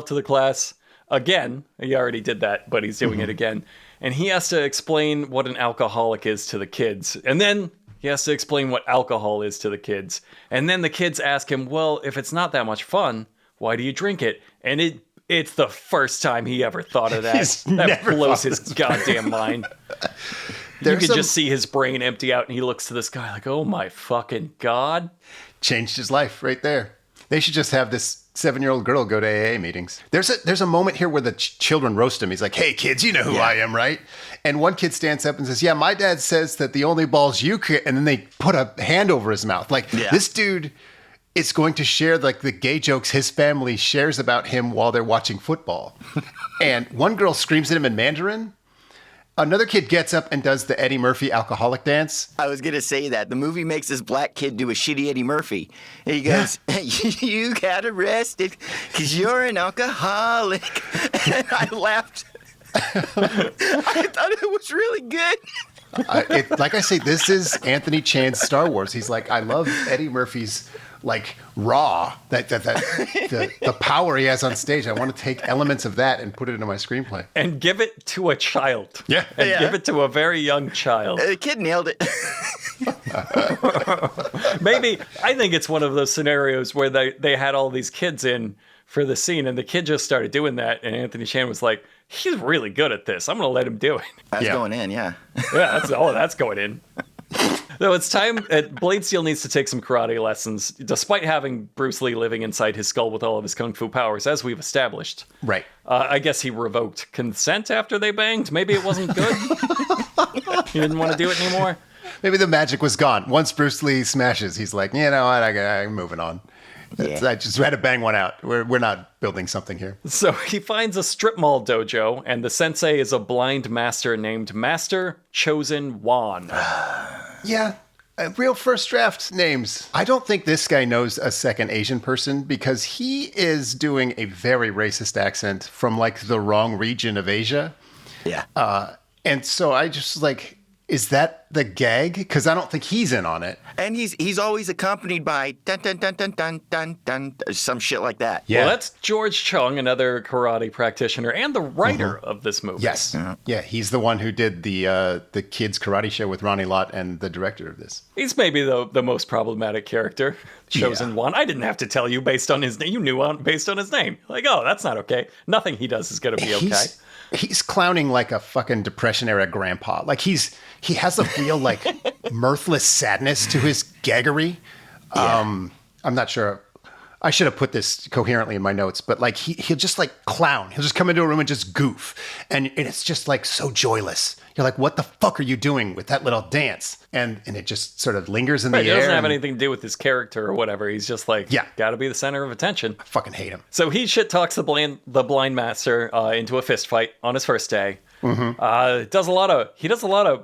B: to the class again. He already did that, but he's doing it again, and he has to explain what an alcoholic is to the kids, and then he has to explain what alcohol is to the kids. And then the kids ask him, well, if it's not that much fun, why do you drink it? And it's the first time he ever thought of that.
C: He's
B: That
C: never
B: blows
C: thought
B: his
C: of this.
B: goddamn mind.
C: There's
B: You can
C: some-
B: just see his brain empty out, and he looks to this guy like, oh my fucking God.
C: Changed his life right there. They should just have this 7-year-old girl go to AA meetings. There's a moment here where the children roast him. He's like, hey, kids, you know who I am, right? And one kid stands up and says, yeah, my dad says that the only balls you can... And then they put a hand over his mouth. Like, this dude is going to share like the gay jokes his family shares about him while they're watching football. And one girl screams at him in Mandarin. Another kid gets up and does the Eddie Murphy alcoholic dance.
D: I was going to say that. The movie makes this black kid do a shitty Eddie Murphy. And he goes, you got arrested because you're an alcoholic. And I laughed. I thought it was really good.
C: Like I say, this is Anthony Chan's Star Wars. He's like, I love Eddie Murphy's like raw, the power he has on stage. I want to take elements of that and put it into my screenplay.
B: And give it to a child.
C: Yeah.
B: And
D: Yeah.
B: give it to a very young child.
D: The kid nailed it.
B: Maybe, I think it's one of those scenarios where they had all these kids in for the scene, and the kid just started doing that, and Anthony Chan was like, he's really good at this. I'm going to let him do it.
D: That's
C: Yeah.
D: going in, yeah.
B: Yeah, that's going in. So it's time. Blade Steel needs to take some karate lessons, despite having Bruce Lee living inside his skull with all of his kung fu powers, as we've established.
C: Right.
B: I guess he revoked consent after they banged. Maybe it wasn't good. He didn't want to do it anymore.
C: Maybe the magic was gone. Once Bruce Lee smashes, he's like, you know what, I'm moving on. I just had to bang one out. We're not building something here.
B: So he finds a strip mall dojo, and the sensei is a blind master named Master Chosen Wan.
C: Yeah. Real first draft names. I don't think this guy knows a second Asian person because he is doing a very racist accent from like the wrong region of Asia.
D: Yeah.
C: And so I just like, is that the gag? Because I don't think he's in on it.
D: And he's always accompanied by dun dun dun dun dun dun dun, some shit like that.
C: Yeah.
B: Well, that's George Chung, another karate practitioner and the writer of this movie.
C: Yes. Yeah, he's the one who did the kids karate show with Ronnie Lott and the director of this.
B: He's maybe the most problematic character, Chosen Wan. I didn't have to tell you based on his name. You knew based on his name. Like, oh, that's not okay. Nothing he does is going to be okay.
C: He's clowning like a fucking Depression era grandpa. Like he has a real like mirthless sadness to his gaggery. I'm not sure. I should have put this coherently in my notes, but like he'll just like clown. He'll just come into a room and just goof. And it's just like so joyless. You're like, what the fuck are you doing with that little dance? And it just sort of lingers in the
B: Right,
C: air.
B: it doesn't have anything to do with his character or whatever. He's just like, got to be the center of attention.
C: I fucking hate him.
B: So he shit talks the blind master into a fist fight on his first day.
C: Mm-hmm.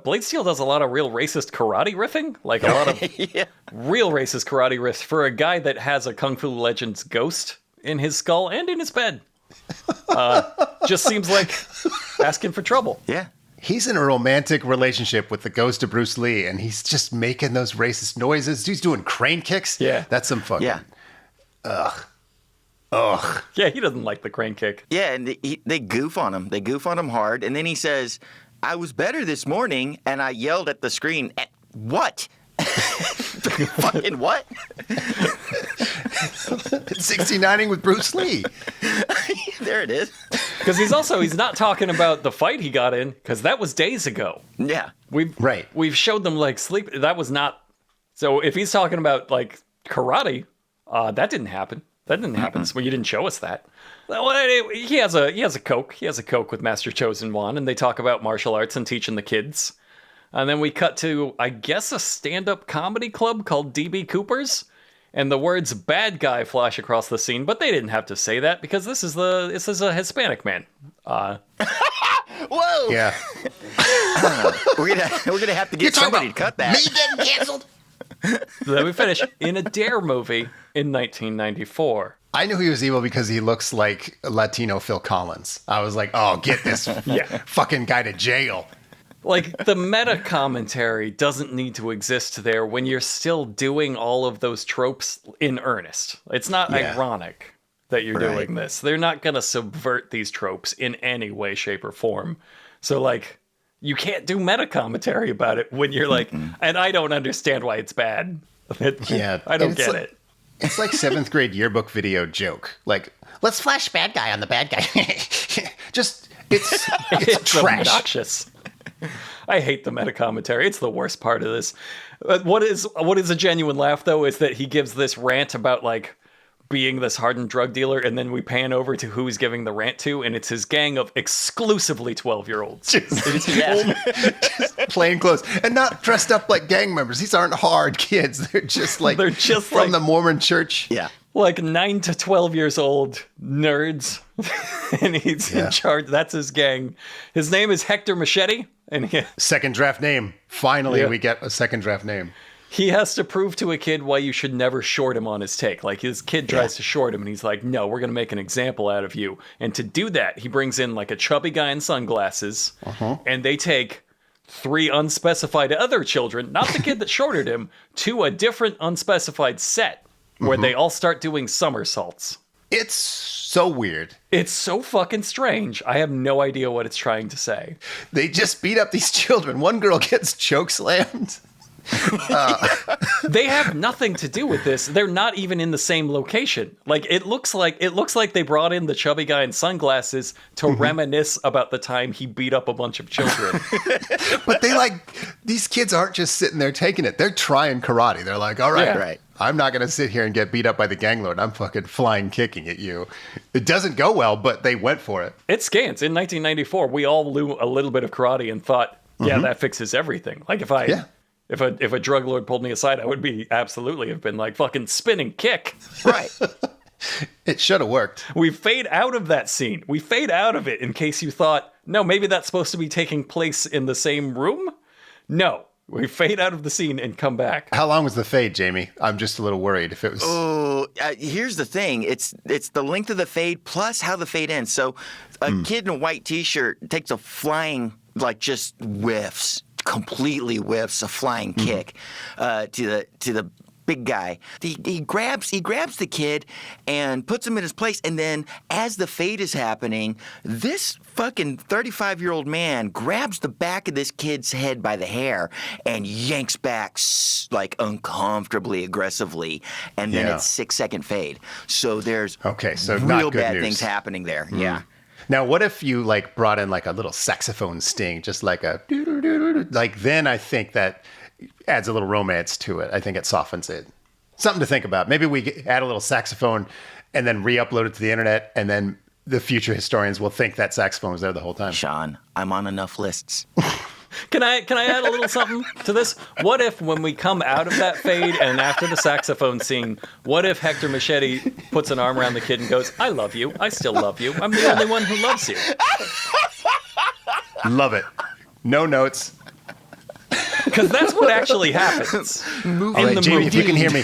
B: Blade Steel does a lot of real racist karate riffing, like a lot of real racist karate riffs for a guy that has a Kung Fu Legend's ghost in his skull and in his bed. Just seems like asking for trouble.
D: Yeah.
C: He's in a romantic relationship with the ghost of Bruce Lee, and he's just making those racist noises. He's doing crane kicks.
B: Yeah.
C: That's some fucking...
D: Yeah.
C: Ugh.
B: Yeah, he doesn't like the crane kick.
D: Yeah, and they goof on him. They goof on him hard. And then he says, I was better this morning, and I yelled at the screen, at what? Fucking what?
C: 69ing with Bruce Lee.
D: There it is.
B: Because he's not talking about the fight he got in, because that was days ago.
D: Yeah.
B: We've showed them like sleep. That was not. So if he's talking about like karate, that didn't happen. That didn't happen. Well, you didn't show us that. Well, he has a Coke. He has a Coke with Master Chosen One, and they talk about martial arts and teaching the kids. And then we cut to, I guess, a stand-up comedy club called DB Cooper's, and the words "bad guy" flash across the scene. But they didn't have to say that because this is a Hispanic man.
D: Whoa!
C: Yeah.
D: We're gonna have to get somebody to cut that.
A: Me getting canceled?
B: Then we finish in a D.A.R.E movie in 1994.
C: I knew he was evil because he looks like Latino Phil Collins. I was like, oh, get this fucking guy to jail.
B: Like, the meta commentary doesn't need to exist there when you're still doing all of those tropes in earnest. It's not ironic that you're doing this. They're not going to subvert these tropes in any way, shape, or form. So, like, you can't do meta commentary about it when you're like, and I don't understand why it's bad. I don't get it.
C: It's like 7th grade yearbook video joke. Like, let's flash bad guy on the bad guy. Just, it's trash.
B: Obnoxious. I hate the meta commentary. It's the worst part of this. What is a genuine laugh, though, is that he gives this rant about, like, being this hardened drug dealer, and then we pan over to who he's giving the rant to, and it's his gang of exclusively 12-year-olds.
C: Just plain clothes. And not dressed up like gang members. These aren't hard kids. They're just from the Mormon church.
D: Yeah.
B: Like 9 to 12 years old nerds. And he's in charge. That's his gang. His name is Hector Machete. And
C: second draft name. Finally, we get a second draft name.
B: He has to prove to a kid why you should never short him on his take. Like, his kid tries to short him, and he's like, no, we're going to make an example out of you. And to do that, he brings in, like, a chubby guy in sunglasses, and they take 3 unspecified other children, not the kid that shorted him, to a different unspecified set, where they all start doing somersaults.
C: It's so weird.
B: It's so fucking strange. I have no idea what it's trying to say.
C: They just beat up these children. One girl gets chokeslammed.
B: They have nothing to do with this. They're not even in the same location. Like, it looks like they brought in the chubby guy in sunglasses to reminisce about the time he beat up a bunch of children.
C: But these kids aren't just sitting there taking it. They're trying karate. They're like, all right, I'm not going to sit here and get beat up by the gang lord. I'm fucking flying kicking at you. It doesn't go well, but they went for it.
B: It scans. In 1994, we all knew a little bit of karate and thought, that fixes everything. Like, if a drug lord pulled me aside, I would have been like, fucking spinning kick.
D: Right.
C: It should have worked.
B: We fade out of that scene. We fade out of it in case you thought, no, maybe that's supposed to be taking place in the same room. No, we fade out of the scene and come back.
C: How long was the fade, Jamie? I'm just a little worried if it was.
D: Oh, here's the thing. It's the length of the fade plus how the fade ends. So a kid in a white T-shirt takes a flying, like, just completely whiffs a flying kick to the big guy. He grabs the kid and puts him in his place, and then as the fade is happening, this fucking 35-year-old man grabs the back of this kid's head by the hair and yanks back like uncomfortably aggressively, and then it's 6-second fade. So there's real bad things happening there. Yeah.
C: Now, what if you like brought in like a little saxophone sting, just like a like? Then I think that adds a little romance to it. I think it softens it. Something to think about. Maybe we add a little saxophone and then re-upload it to the internet, and then the future historians will think that saxophone was there the whole time.
D: Sean, I'm on enough lists.
B: Can I add a little something to this? What if when we come out of that fade and after the saxophone scene, what if Hector Machete puts an arm around the kid and goes, I love you. I still love you. I'm the only one who loves you.
C: Love it. No notes.
B: Because that's what actually happens.
C: All right, Jamie,
B: movie.
C: if you can hear me.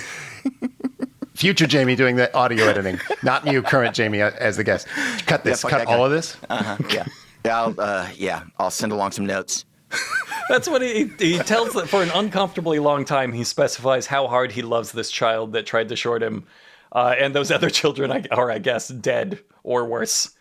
C: Future Jamie doing the audio editing. Not you, current Jamie, as the guest. Cut this. Cut all of this.
D: Yeah. I'll send along some notes.
B: That's what he tells that for an uncomfortably long time. He specifies how hard he loves this child that tried to short him, and those other children are, I guess, dead or worse.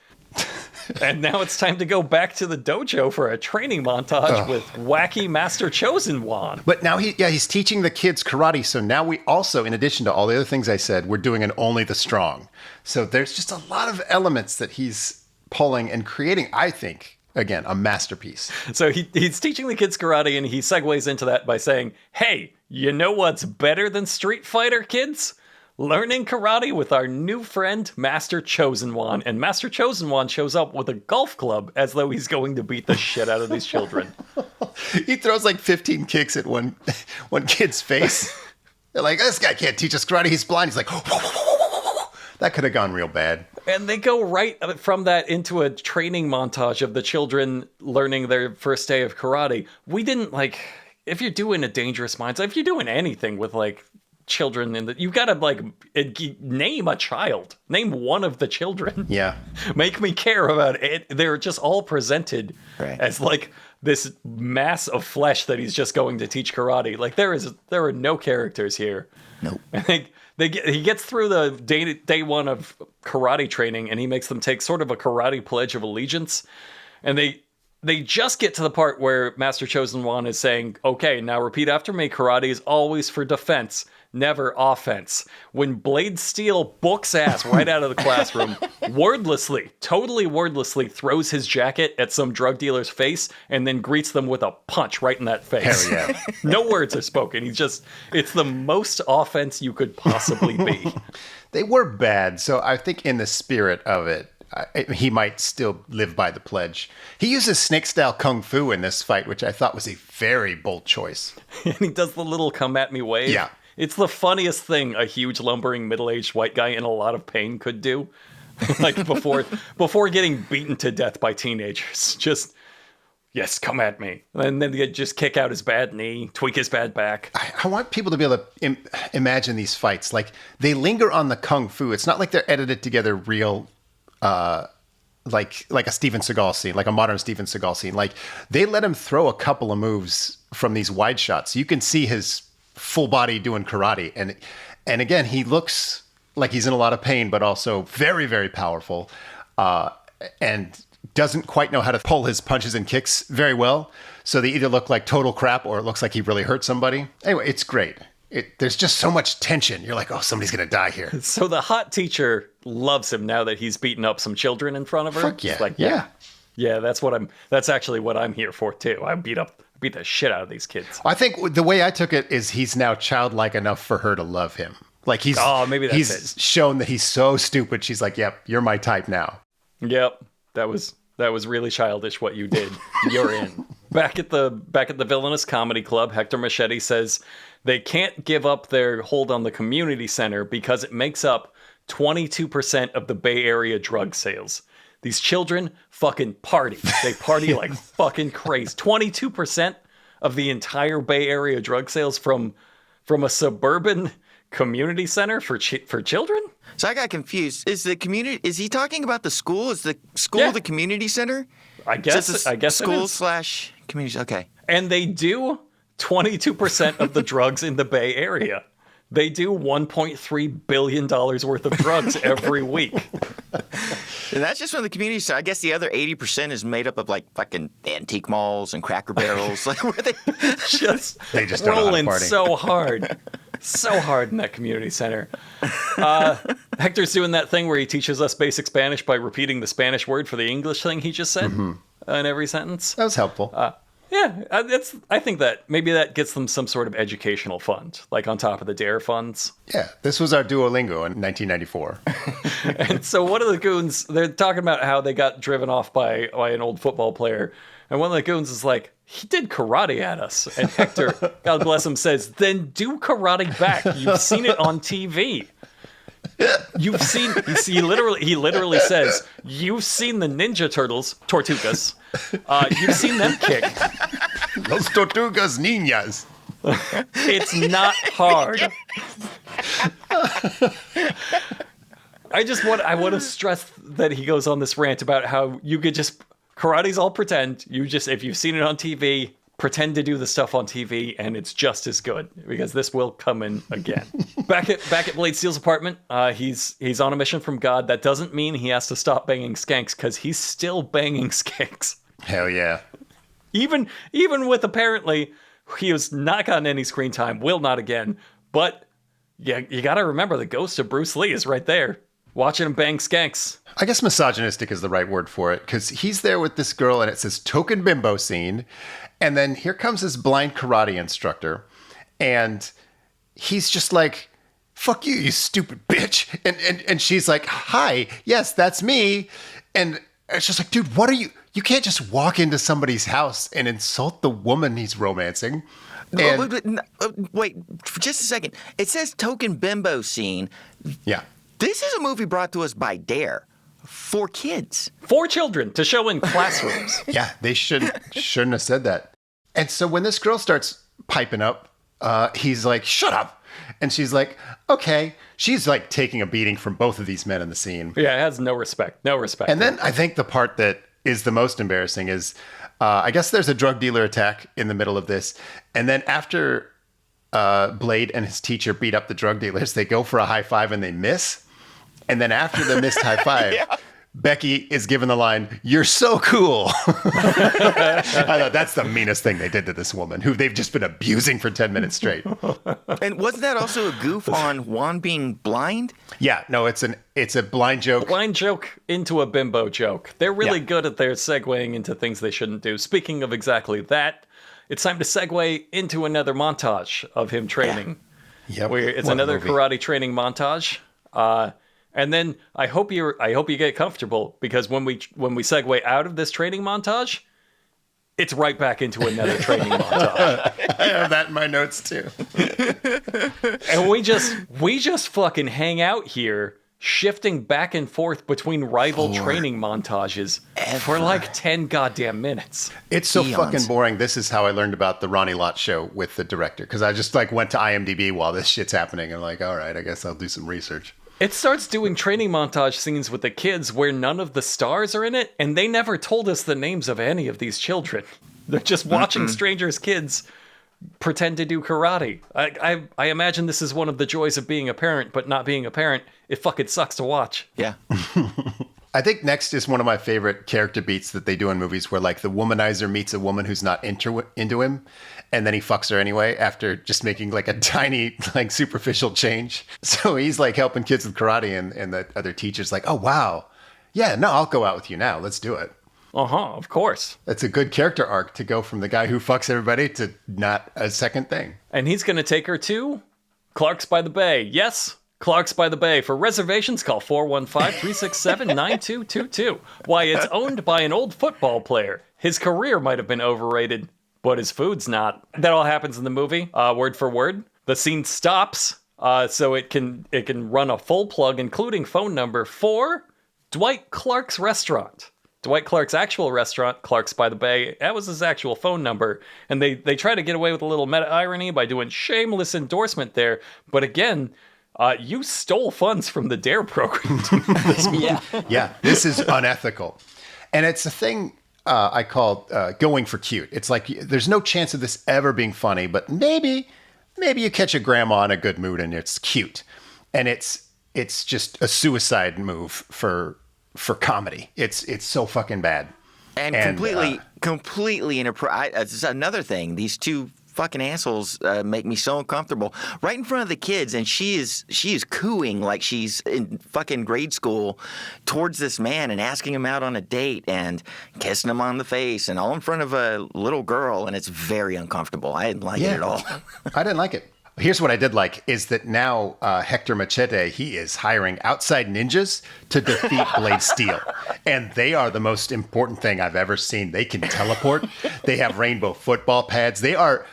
B: And now it's time to go back to the dojo for a training montage with wacky Master Chosen Wan.
C: But now he's teaching the kids karate. So now we also, in addition to all the other things I said, we're doing an Only the Strong. So there's just a lot of elements that he's pulling and creating, I think, again, a masterpiece.
B: So he's teaching the kids karate, and he segues into that by saying, hey, you know what's better than Street Fighter, kids? Learning karate with our new friend, Master Chosen Wan. And Master Chosen Wan shows up with a golf club as though he's going to beat the shit out of these children.
C: He throws like 15 kicks at one kid's face. They're like, this guy can't teach us karate. He's blind. He's like, that could have gone real bad.
B: And they go right from that into a training montage of the children learning their first day of karate. We didn't if you're doing a Dangerous Minds, if you're doing anything with children in you gotta name a child, name one of the children.
C: Yeah.
B: Make me care about it. They're just all presented as this mass of flesh that he's just going to teach karate. There are no characters here.
D: Nope.
B: I think he gets through the day one of karate training, and he makes them take sort of a karate pledge of allegiance, and they just get to the part where Master Chosen Wan is saying, okay, now repeat after me, karate is always for defense, never offense. When Blade Steel books ass right out of the classroom, totally wordlessly throws his jacket at some drug dealer's face and then greets them with a punch right in that face.
C: Hell yeah.
B: No words are spoken. It's the most offense you could possibly be.
C: They were bad, so I think in the spirit of it, he might still live by the pledge. He uses snake-style kung fu in this fight, which I thought was a very bold choice.
B: And he does the little come at me wave.
C: Yeah.
B: It's the funniest thing a huge lumbering middle-aged white guy in a lot of pain could do. Before getting beaten to death by teenagers. Just, yes, come at me. And then they just kick out his bad knee, tweak his bad back.
C: I want people to be able to imagine these fights. They linger on the kung fu. It's not like they're edited together real, like a Steven Seagal scene, like a modern Steven Seagal scene. They let him throw a couple of moves from these wide shots. You can see his full body doing karate. And again, he looks like he's in a lot of pain, but also very, very powerful, and doesn't quite know how to pull his punches and kicks very well. So they either look like total crap or it looks like he really hurt somebody. Anyway, it's great. There's just so much tension. You're like, oh, somebody's going to die here.
B: So the hot teacher loves him now that he's beaten up some children in front of her.
C: Fuck yeah.
B: It's yeah, that's actually what I'm here for too. I beat the shit out of these kids.
C: I think the way I took it is he's now childlike enough for her to love him.
B: Maybe that's
C: he's shown that he's so stupid. She's like, yep, you're my type now.
B: Yep. That was really childish what you did. You're in. Back at the Villainous Comedy Club, Hector Machete says they can't give up their hold on the community center because it makes up 22% of the Bay Area drug sales. These children fucking party. They party like fucking crazy. 22% of the entire Bay Area drug sales from a suburban community center for children?
D: So I got confused. Is he talking about the school? Is the school the community center?
B: I guess
D: school / community. Okay.
B: And they do 22% of the drugs in the Bay Area. They do $1.3 billion worth of drugs every week.
D: And that's just from the community center. I guess the other 80% is made up of fucking antique malls and Cracker Barrels. Where they
B: just
C: don't know how to
B: rolling
C: party.
B: so hard in that community center. Hector's doing that thing where he teaches us basic Spanish by repeating the Spanish word for the English thing he just said in every sentence.
C: That was helpful.
B: I think that maybe that gets them some sort of educational fund, like on top of the D.A.R.E funds.
C: Yeah, this was our Duolingo in 1994.
B: And so one of the goons, they're talking about how they got driven off by an old football player. And one of the goons is like, he did karate at us. And Hector, God bless him, says, then do karate back. You've seen it on TV. You've seen, he literally says, you've seen the Ninja Turtles, Tortugas. You've seen them kick.
C: Los Tortugas Niñas.
B: It's not hard. I want to stress that he goes on this rant about how you could just, karate's all pretend. If you've seen it on TV, pretend to do the stuff on TV, and it's just as good because this will come in again. back at Blade Steel's apartment, he's on a mission from God. That doesn't mean he has to stop banging skanks because he's still banging skanks.
C: Hell yeah.
B: Even with apparently he has not gotten any screen time, will not again. But yeah, you got to remember the ghost of Bruce Lee is right there, watching him bang skanks.
C: I guess misogynistic is the right word for it, because he's there with this girl and it says token bimbo scene. And then here comes this blind karate instructor. And he's just like, fuck you, you stupid bitch. And she's like, hi, yes, that's me. And it's just like, dude, what are you? You can't just walk into somebody's house and insult the woman he's romancing. And,
D: wait, for just a second. It says token bimbo scene.
C: yeah.
D: This is a movie brought to us by D.A.R.E. for kids.
B: For children to show in classrooms.
C: Yeah, they shouldn't have said that. And so when this girl starts piping up, he's like, shut up. And she's like, okay. She's like taking a beating from both of these men in the scene.
B: Yeah, it has no respect. No respect.
C: And then I think the part that is the most embarrassing is, I guess there's a drug dealer attack in the middle of this. And then after Blade and his teacher beat up the drug dealers, they go for a high five and they miss. And then after the missed high five, yeah. Becky is given the line, "You're so cool." I thought that's the meanest thing they did to this woman, who they've just been abusing for 10 minutes straight.
D: And wasn't that also a goof on Juan being blind?
C: Yeah, no, it's a blind joke.
B: Blind joke into a bimbo joke. They're really good at their segueing into things they shouldn't do. Speaking of exactly that, it's time to segue into another montage of him training.
C: Yeah. Yep.
B: It's another karate training montage. And then I hope you get comfortable, because when we segue out of this training montage, it's right back into another training montage.
C: I have that in my notes too.
B: And we just fucking hang out here, shifting back and forth between rival training montages for like 10 goddamn minutes.
C: It's so fucking boring. This is how I learned about the Ronnie Lott show with the director, because I just like went to IMDb while this shit's happening and like, all right, I guess I'll do some research.
B: It starts doing training montage scenes with the kids where none of the stars are in it, and they never told us the names of any of these children. They're just watching strangers' kids pretend to do karate. I imagine this is one of the joys of being a parent, but not being a parent. It fucking sucks to watch.
D: Yeah.
C: I think next is one of my favorite character beats that they do in movies, where like the womanizer meets a woman who's not into him, and then he fucks her anyway after just making like a tiny, like superficial change. So he's like helping kids with karate, and the other teacher's like, oh, wow. Yeah, no, I'll go out with you now. Let's do it.
B: Of course.
C: That's a good character arc to go from the guy who fucks everybody to not a second thing.
B: And he's going to take her to Clark's by the Bay. Yes, Clark's by the Bay. For reservations, call 415-367-9222. Why, it's owned by an old football player. His career might have been overrated, but his food's not. That all happens in the movie, word for word. The scene stops, so it can run a full plug, including phone number, for Dwight Clark's restaurant. Dwight Clark's actual restaurant, Clark's by the Bay, that was his actual phone number. And they try to get away with a little meta-irony by doing shameless endorsement there. But again, you stole funds from the D.A.R.E. program to make this movie.
C: Yeah, this is unethical. And it's a thing I call going for cute. It's like there's no chance of this ever being funny, but maybe you catch a grandma in a good mood and it's cute. And it's just a suicide move for comedy. It's so fucking bad.
D: And completely inappropriate. It's another thing. These two fucking assholes make me so uncomfortable. Right in front of the kids, and she is cooing like she's in fucking grade school towards this man and asking him out on a date and kissing him on the face, and all in front of a little girl, and it's very uncomfortable. I didn't like it at all.
C: I didn't like it. Here's what I did like, is that now Hector Machete, he is hiring outside ninjas to defeat Blade Steel. And they are the most important thing I've ever seen. They can teleport. They have rainbow football pads. They are,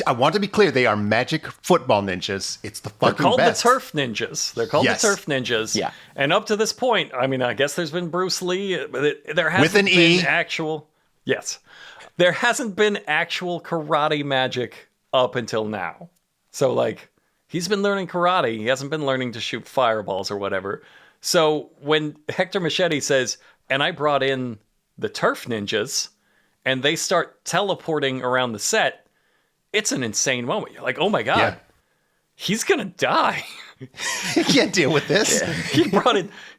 C: I want to be clear, they are magic football ninjas. It's the fucking best.
B: They're called the Turf Ninjas. They're called the Turf Ninjas.
D: Yeah.
B: And up to this point, I mean, I guess there's been Bruce Lee. There hasn't
C: with an
B: been
C: E.
B: actual... Yes. There hasn't been actual karate magic up until now. So, like, he's been learning karate. He hasn't been learning to shoot fireballs or whatever. So when Hector Machete says, and I brought in the Turf Ninjas, and they start teleporting around the set, it's an insane moment. You're like, oh my God, he's going to die.
E: He can't deal with this.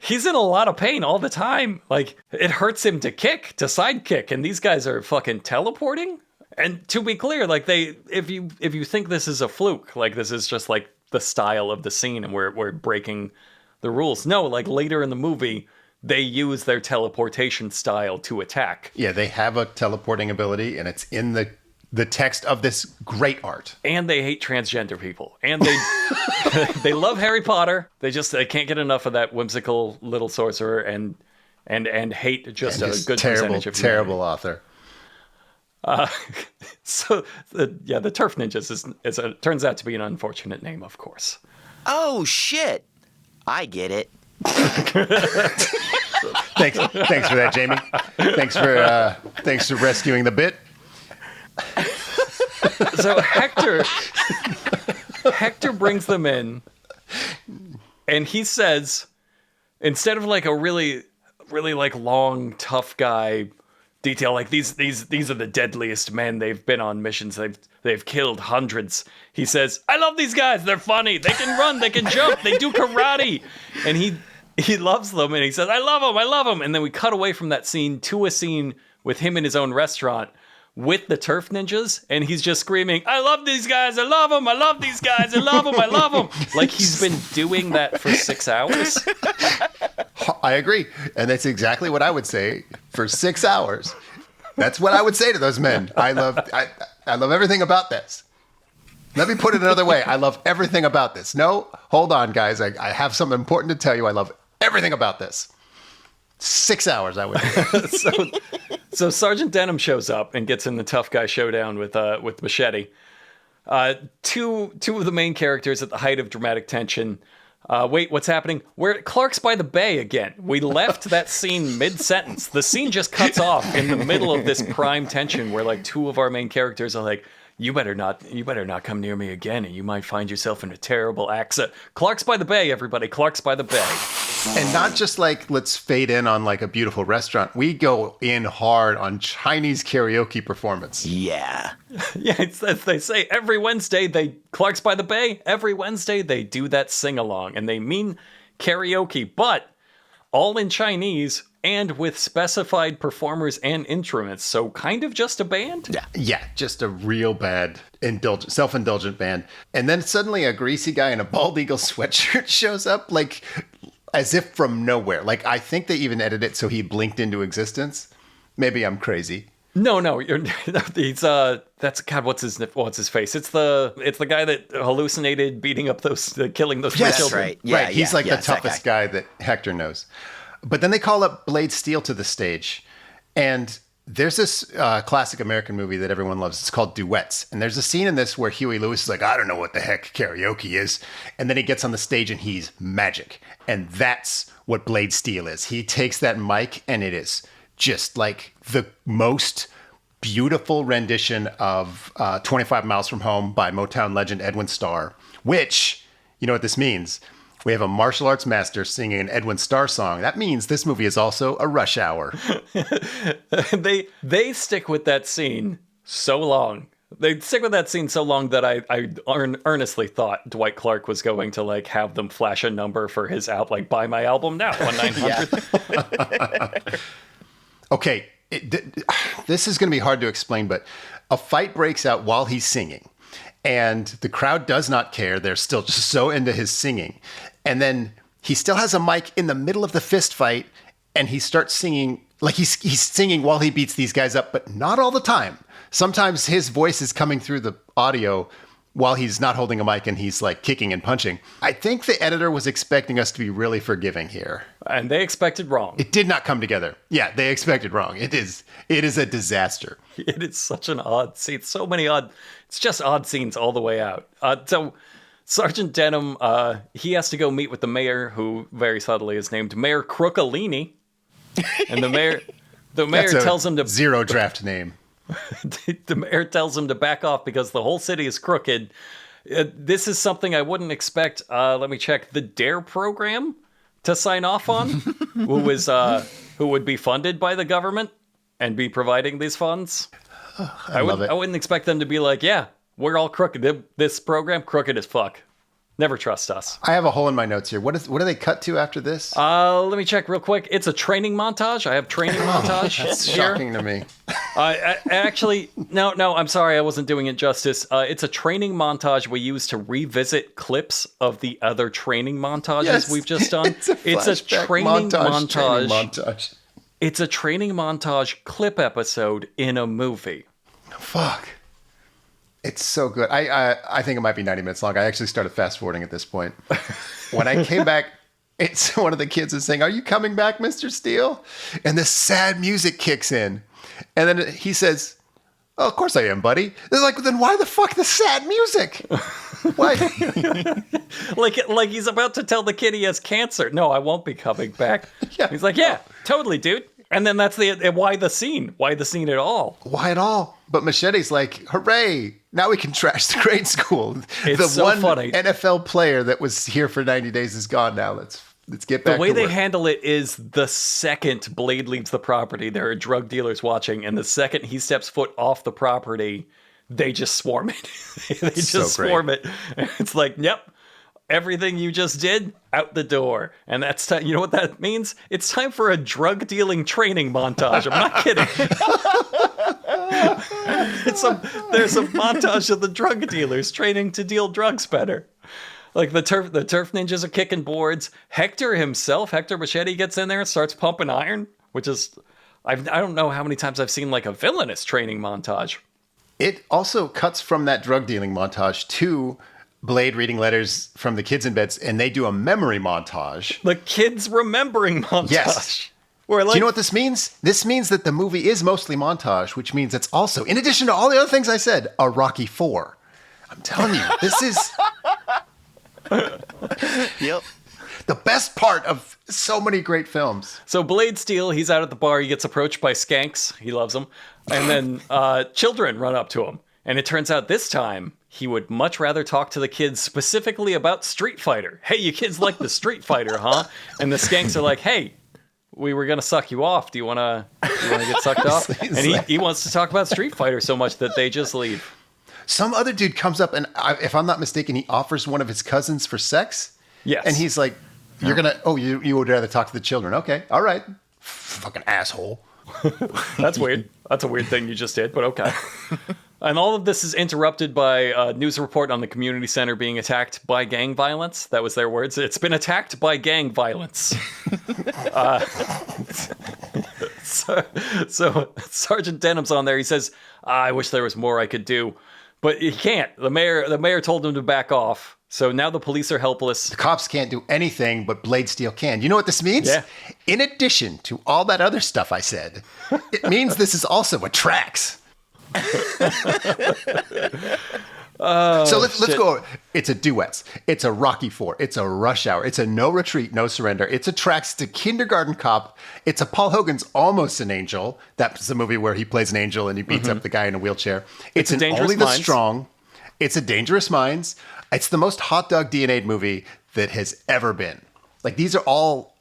B: He's in a lot of pain all the time. Like, it hurts him to side kick, and these guys are fucking teleporting. And to be clear, like, if you think this is a fluke, like this is just like the style of the scene and we're breaking the rules. No, like later in the movie, they use their teleportation style to attack.
E: Yeah, they have a teleporting ability, and it's in the text of this great art.
B: And they hate transgender people. And they they love Harry Potter. They can't get enough of that whimsical little sorcerer and hate just a good percentage of
E: terrible author.
B: So the Turf Ninjas turns out to be an unfortunate name, of course.
D: Oh shit! I get it.
E: Thanks for that, Jamie. Thanks for rescuing the bit.
B: So Hector brings them in, and he says, instead of like a really like long tough guy detail, like these are the deadliest men. They've been on missions. They've killed hundreds. He says, I love these guys. They're funny. They can run. They can jump. They do karate. And he loves them. And he says, I love them. And then we cut away from that scene to a scene with him in his own restaurant with the Turf Ninjas, and he's just screaming, I love these guys, I love them, I love these guys, I love them, I love them. Like he's been doing that for 6 hours.
E: I agree. And that's exactly what I would say for 6 hours. That's what I would say to those men. I love everything about this. Let me put it another way. I love everything about this. No, hold on, guys. I have something important to tell you. I love everything about this. 6 hours, I would say.
B: So Sergeant Denham shows up and gets in the tough guy showdown with Machete. Two of the main characters at the height of dramatic tension. Wait, what's happening? We're at Clark's by the Bay again. We left that scene mid-sentence. The scene just cuts off in the middle of this prime tension where like two of our main characters are like, you better not come near me again, and you might find yourself in a terrible accident. Clark's by the Bay, everybody. Clark's by the Bay.
E: And not just like, let's fade in on like a beautiful restaurant. We go in hard on Chinese karaoke performance.
D: Yeah.
B: Yeah, it's as they say, every Wednesday, Clark's by the Bay, every Wednesday they do that sing-along, and they mean karaoke, but all in Chinese and with specified performers and instruments, so kind of just a band?
E: Yeah, just a real bad, self-indulgent band. And then suddenly a greasy guy in a bald eagle sweatshirt shows up, like, as if from nowhere. Like, I think they even edited it so he blinked into existence. Maybe I'm crazy.
B: No, he's that's God. What's his face? It's the guy that hallucinated killing those three children.
D: Right. Yeah,
E: right. He's like the toughest guy that Hector knows. But then they call up Blade Steel to the stage, and there's this classic American movie that everyone loves. It's called Duets, and there's a scene in this where Huey Lewis is like, I don't know what the heck karaoke is, and then he gets on the stage and he's magic, and that's what Blade Steel is. He takes that mic, and it is just like the most beautiful rendition of 25 Miles from Home by Motown legend Edwin Starr, which, you know what this means? We have a martial arts master singing an Edwin Starr song. That means this movie is also a Rush Hour.
B: They stick with that scene so long. They stick with that scene so long that I earnestly thought Dwight Clark was going to like have them flash a number for his album, like buy my album now, 1-900.
E: Okay, this is going to be hard to explain, but a fight breaks out while he's singing. And the crowd does not care. They're still just so into his singing. And then he still has a mic in the middle of the fist fight, and he starts singing, like he's singing while he beats these guys up, but not all the time. Sometimes his voice is coming through the audio while he's not holding a mic and he's like kicking and punching. I think the editor was expecting us to be really forgiving here.
B: And they expected wrong.
E: It did not come together. Yeah, they expected wrong. It is a disaster.
B: It is such an odd scene. It's just odd scenes all the way out. So Sergeant Denham, he has to go meet with the mayor, who very subtly is named Mayor Crookalini. And the mayor tells him to...
E: zero draft name.
B: The mayor tells him to back off because the whole city is crooked. This is something I wouldn't expect. Let me check. The D.A.R.E program to sign off on, who would be funded by the government. and be providing these funds. I
E: love it.
B: wouldn't expect them to be like, yeah, we're all crooked. This program, crooked as fuck. Never trust us.
E: I have a hole in my notes here. What do they cut to after this?
B: Let me check real quick. It's a training montage. I have training montage
E: That's
B: here.
E: shocking to me.
B: Actually, no, I'm sorry. I wasn't doing it justice. It's a training montage we use to revisit clips of the other training montages
E: Yes,
B: we've just done.
E: It's a
B: training
E: montage. Training
B: montage.
E: montage.
B: It's a training montage clip episode in a movie.
E: Fuck. It's so good. I think it might be 90 minutes long. I actually started fast forwarding at this point. When I came back, it's one of the kids is saying, "Are you coming back, Mr. Steele?" And this sad music kicks in. And then he says, "Oh, of course I am, buddy." They're like, "Then why the fuck the sad music?" Why?
B: like he's about to tell the kid he has cancer. No, I won't be coming back.
E: Yeah.
B: He's like, yeah, totally, dude. And then that's why the scene? Why the scene at all?
E: Why at all? But Machete's like, "Hooray! Now we can trash the grade school."
B: It's
E: the
B: so
E: one
B: funny.
E: NFL player that was here for 90 days is gone now. Let's get back
B: The way
E: to
B: they
E: work.
B: handle it is the second Blade leaves the property, there are drug dealers watching, and the second he steps foot off the property, they just swarm it. They just
E: So great.
B: swarm it. And it's like, yep, everything you just did, out the door. And that's time. You know what that means? It's time for a drug dealing training montage. I'm not kidding. There's a montage of the drug dealers training to deal drugs better. Like the turf ninjas are kicking boards. Hector Machete gets in there and starts pumping iron, which is, I don't know how many times I've seen like a villainous training montage.
E: It also cuts from that drug dealing montage to Blade reading letters from the kids in beds, and they do a memory montage.
B: The kids remembering montage.
E: Yes.
B: Where like,
E: Do you know what this means? This means that the movie is mostly montage, which means it's also, in addition to all the other things I said, a Rocky IV. I'm telling you, this is
D: Yep.
E: the best part of so many great films.
B: So Blade Steel, he's out at the bar. He gets approached by skanks. He loves them. And then children run up to him. And it turns out this time, he would much rather talk to the kids specifically about Street Fighter. Hey, you kids like the Street Fighter, huh? And the skanks are like, hey, we were going to suck you off. Do you want to get sucked off? And he wants to talk about Street Fighter so much that they just leave.
E: Some other dude comes up and, if I'm not mistaken, he offers one of his cousins for sex.
B: Yes.
E: And he's like, "You're going to, you would rather talk to the children. Okay, all right. Fucking asshole."
B: That's weird. That's a weird thing you just did, but okay. And all of this is interrupted by a news report on the community center being attacked by gang violence. That was their words. It's been attacked by gang violence. So Sergeant Denham's on there. He says, I wish there was more I could do. But he can't. The mayor told him to back off. So now the police are helpless.
E: The cops can't do anything, but Blade Steel can. You know what this means?
B: Yeah.
E: In addition to all that other stuff I said, it means this is also a tracks. So let's go. It's a Duets. It's a Rocky IV. It's a Rush Hour. It's a No Retreat, No Surrender. It's a Tracks. It's a Kindergarten Cop. It's a Paul Hogan's Almost an Angel. That's the movie where he plays an angel and he beats up the guy in a wheelchair. It's
B: a
E: an
B: Dangerous
E: Only the
B: Minds.
E: Strong. It's a Dangerous Minds. It's the most hot dog DNA'd movie that has ever been. Like these are all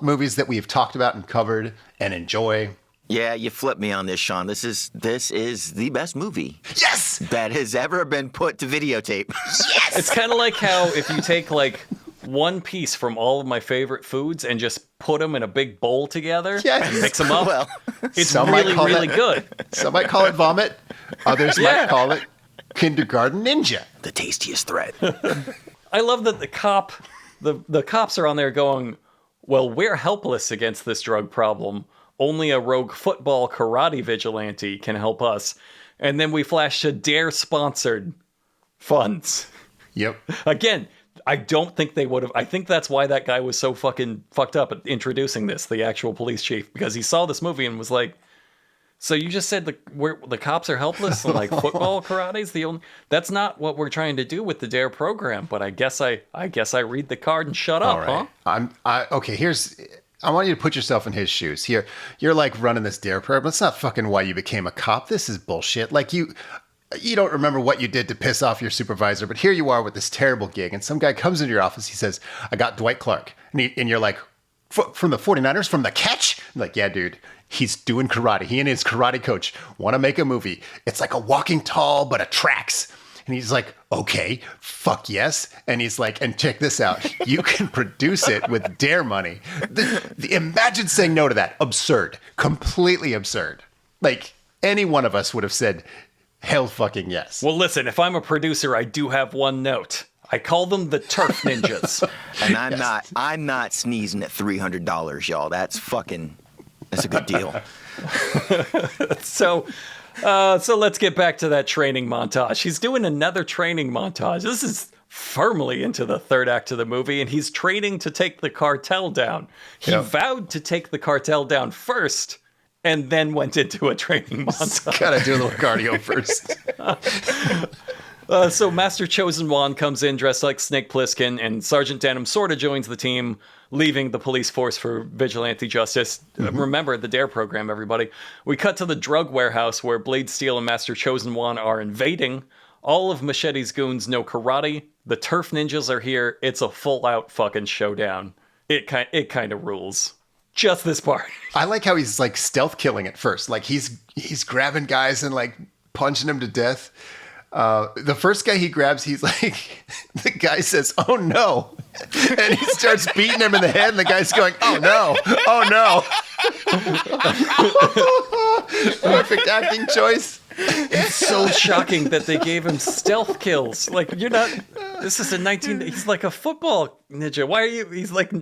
E: movies that we have talked about and covered and enjoy.
D: Yeah, you flipped me on this, Sean. This is the best movie.
E: Yes!
D: That has ever been put to videotape.
E: Yes!
B: It's kind of like how if you take like one piece from all of my favorite foods and just put them in a big bowl together
E: Yes.
B: and mix them up,
D: Well,
B: it's
E: some might
B: really,
E: call
B: really
E: that-
B: good.
E: Some might call it vomit. Others
B: Yeah.
E: might call it Kindergarten Ninja.
D: the tastiest thread.
B: I love that the cops are on there going, well, we're helpless against this drug problem. Only a rogue football karate vigilante can help us. And then we flash to D.A.R.E sponsored funds.
E: Yep.
B: Again, I don't think they would have. I think that's why that guy was so fucking fucked up at introducing this, the actual police chief, because he saw this movie and was like, so you just said the cops are helpless and like football karate's the only. That's not what we're trying to do with the D.A.R.E program. But I guess I read the card and shut up,
E: All right. Okay, I want you to put yourself in his shoes. Here, you're like running this D.A.R.E program. That's not fucking why you became a cop. This is bullshit. Like you don't remember what you did to piss off your supervisor, but here you are with this terrible gig, and some guy comes into your office. He says, "I got Dwight Clark," and you're like, from the 49ers, from the catch? I'm like, yeah, dude. He's doing karate. He and his karate coach want to make a movie. It's like a Walking Tall, but a tracks. And he's like, okay, fuck yes. And he's like, and check this out. You can produce it with D.A.R.E money. Imagine saying no to that. Absurd. Completely absurd. Like, any one of us would have said, hell fucking yes.
B: Well, listen, if I'm a producer, I do have one note. I call them the Turf Ninjas.
D: And I'm not sneezing at $300, y'all. That's a good deal.
B: So let's get back to that training montage. He's doing another training montage. This is firmly into the third act of the movie, and he's training to take the cartel down. He vowed to take the cartel down first, and then went into a training montage.
E: Gotta do a little cardio first.
B: So Master Chosen One comes in dressed like Snake Plissken, and Sergeant Denham sort of joins the team, leaving the police force for vigilante justice. Remember the D.A.R.E program, everybody. We cut to the drug warehouse where Blade Steel and Master Chosen One are invading. All of Machete's goons know karate. The Turf Ninjas are here. It's a full-out fucking showdown. It kind of rules. Just this part.
E: I like how he's like stealth killing at first. Like he's grabbing guys and like punching them to death. The first guy he grabs, he's like, the guy says, "Oh no," and he starts beating him in the head, and the guy's going, "Oh no, oh no." Perfect acting choice.
B: It's so shocking that they gave him stealth kills. Like, this is he's like a football ninja. Why are you, he's like,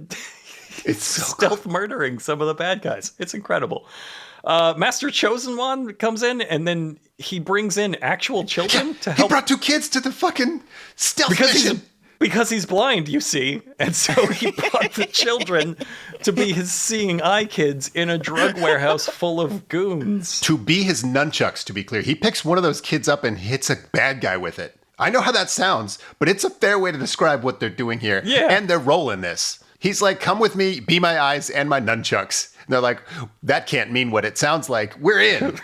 E: It's so
B: stealth murdering some of the bad guys. It's incredible. Master Chosen One comes in, and then he brings in actual children to help.
E: He brought 2 kids to the fucking stealth mission.
B: Because he's blind, you see. And so he brought the children to be his seeing eye kids in a drug warehouse full of goons.
E: To be his nunchucks, to be clear. He picks one of those kids up and hits a bad guy with it. I know how that sounds, but it's a fair way to describe what they're doing here.
B: Yeah.
E: And their role in this. He's like, come with me, be my eyes and my nunchucks. And they're like, that can't mean what it sounds like. We're in.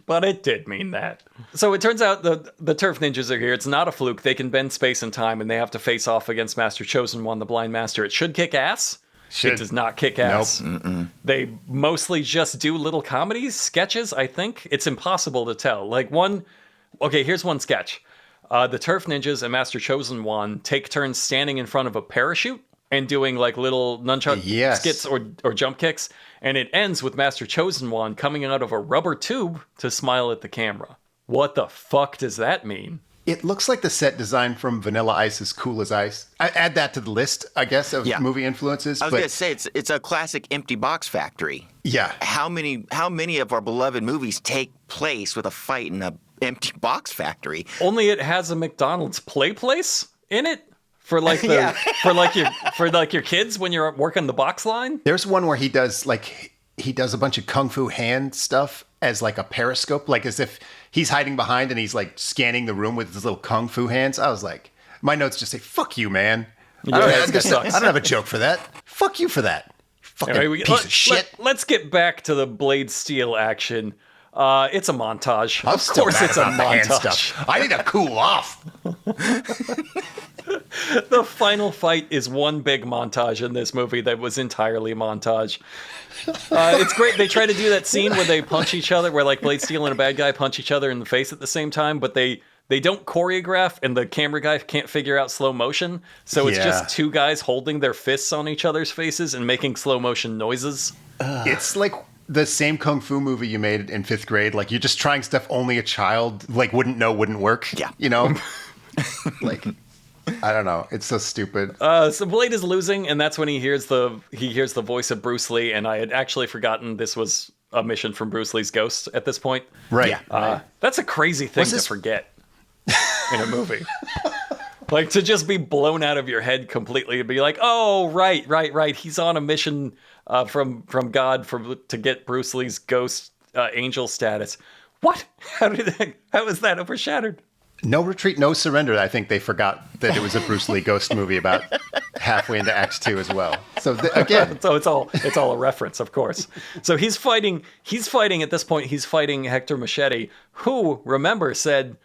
B: But it did mean that. So it turns out the Turf Ninjas are here. It's not a fluke. They can bend space and time, and they have to face off against Master Chosen One, the Blind Master. It should kick ass. It does not kick ass.
E: Nope.
B: They mostly just do little comedies, sketches, I think. It's impossible to tell. Here's one sketch. The Turf Ninjas and Master Chosen One take turns standing in front of a parachute and doing like little nunchuck skits or jump kicks. And it ends with Master Chosen One coming out of a rubber tube to smile at the camera. What the fuck does that mean?
E: It looks like the set design from Vanilla Ice's Cool as Ice. I add that to the list, I guess, of movie influences.
D: I was going to say, it's a classic empty box factory.
E: Yeah.
D: How many of our beloved movies take place with a fight in a empty box factory?
B: Only it has a McDonald's play place in it for like your kids when you're working the box line.
E: There's one where he does a bunch of kung fu hand stuff as like a periscope, like as if he's hiding behind and he's like scanning the room with his little kung fu hands. I was like, my notes just say, "Fuck you, man." I don't have a joke for that. Fuck you for that. Fucking piece of shit.
B: Let's get back to the Blade Steel action. It's a montage.
E: I'm
B: of course it's a montage.
E: I need to cool off.
B: The final fight is one big montage in this movie that was entirely montage. It's great. They try to do that scene where they punch each other, where like Blade Steel and a bad guy punch each other in the face at the same time, but they don't choreograph, and the camera guy can't figure out slow motion. So it's just 2 guys holding their fists on each other's faces and making slow motion noises.
E: It's like the same kung fu movie you made in 5th grade. Like, you're just trying stuff only a child like wouldn't work.
D: Yeah.
E: You know? Like, I don't know. It's so stupid.
B: So Blade is losing, and that's when he hears the voice of Bruce Lee, and I had actually forgotten this was a mission from Bruce Lee's ghost at this point.
E: Right.
B: That's a crazy thing to forget in a movie. Like, to just be blown out of your head completely and be like, oh, right. He's on a mission from God to get Bruce Lee's ghost angel status. What? How is that overshadowed?
E: No Retreat, No Surrender. I think they forgot that it was a Bruce Lee ghost movie about halfway into Act 2 as well. So again,
B: so it's all a reference, of course. So he's fighting at this point. He's fighting Hector Machete, who, remember, said,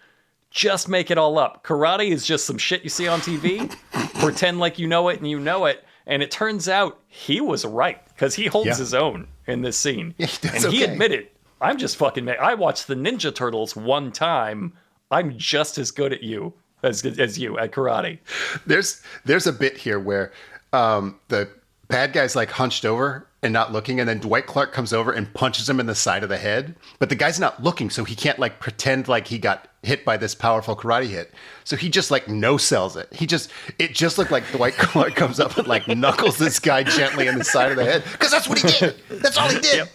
B: just make it all up. Karate is just some shit you see on TV. Pretend like you know it and you know it. And it turns out he was right, because he holds his own in this scene.
C: Yeah, he does
B: and he
C: okay.
B: admitted, I'm just fucking I watched the Ninja Turtles one time. I'm just as good at you as you at karate.
C: There's a bit here where the bad guy's like hunched over and not looking, and then Dwight Clark comes over and punches him in the side of the head, but the guy's not looking, so he can't like pretend like he got hit by this powerful karate hit. So he just like no sells it. It just looked like Dwight Clark comes up and like knuckles this guy gently in the side of the head, because that's what he did. That's all he did. Yep.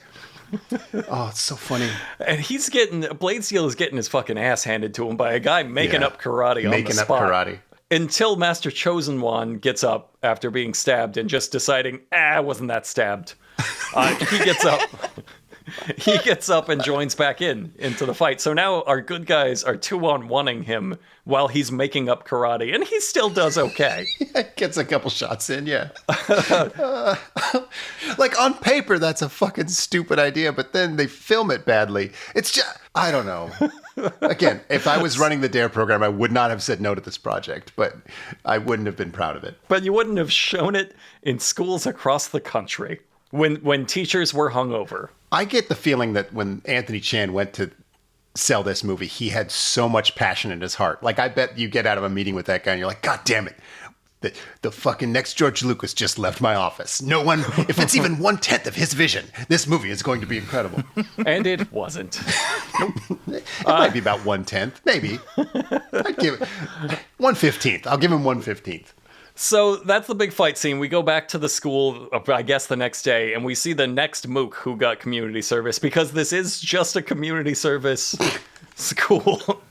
C: Oh, it's so funny.
B: And Blade Steel is getting his fucking ass handed to him by a guy making up karate on the spot.
C: Karate.
B: Until Master Chosen One gets up after being stabbed and just deciding, wasn't that stabbed. He gets up. He gets up and joins back into the fight. So now our good guys are 2-on-1ing him while he's making up karate, and he still does okay.
C: Gets a couple shots in, yeah. Like on paper, that's a fucking stupid idea, but then they film it badly. It's just, I don't know. Again, if I was running the D.A.R.E program, I would not have said no to this project, but I wouldn't have been proud of it.
B: But you wouldn't have shown it in schools across the country when teachers were hungover.
C: I get the feeling that when Anthony Chan went to sell this movie, he had so much passion in his heart. Like, I bet you get out of a meeting with that guy and you're like, God damn it. The fucking next George Lucas just left my office. No one, if it's even 1/10 of his vision, this movie is going to be incredible.
B: And it wasn't.
C: It might be about 1/10, maybe. I'd give it 1/15. I'll give him 1/15.
B: So that's the big fight scene. We go back to the school, I guess the next day, and we see the next mook who got community service, because this is just a community service school.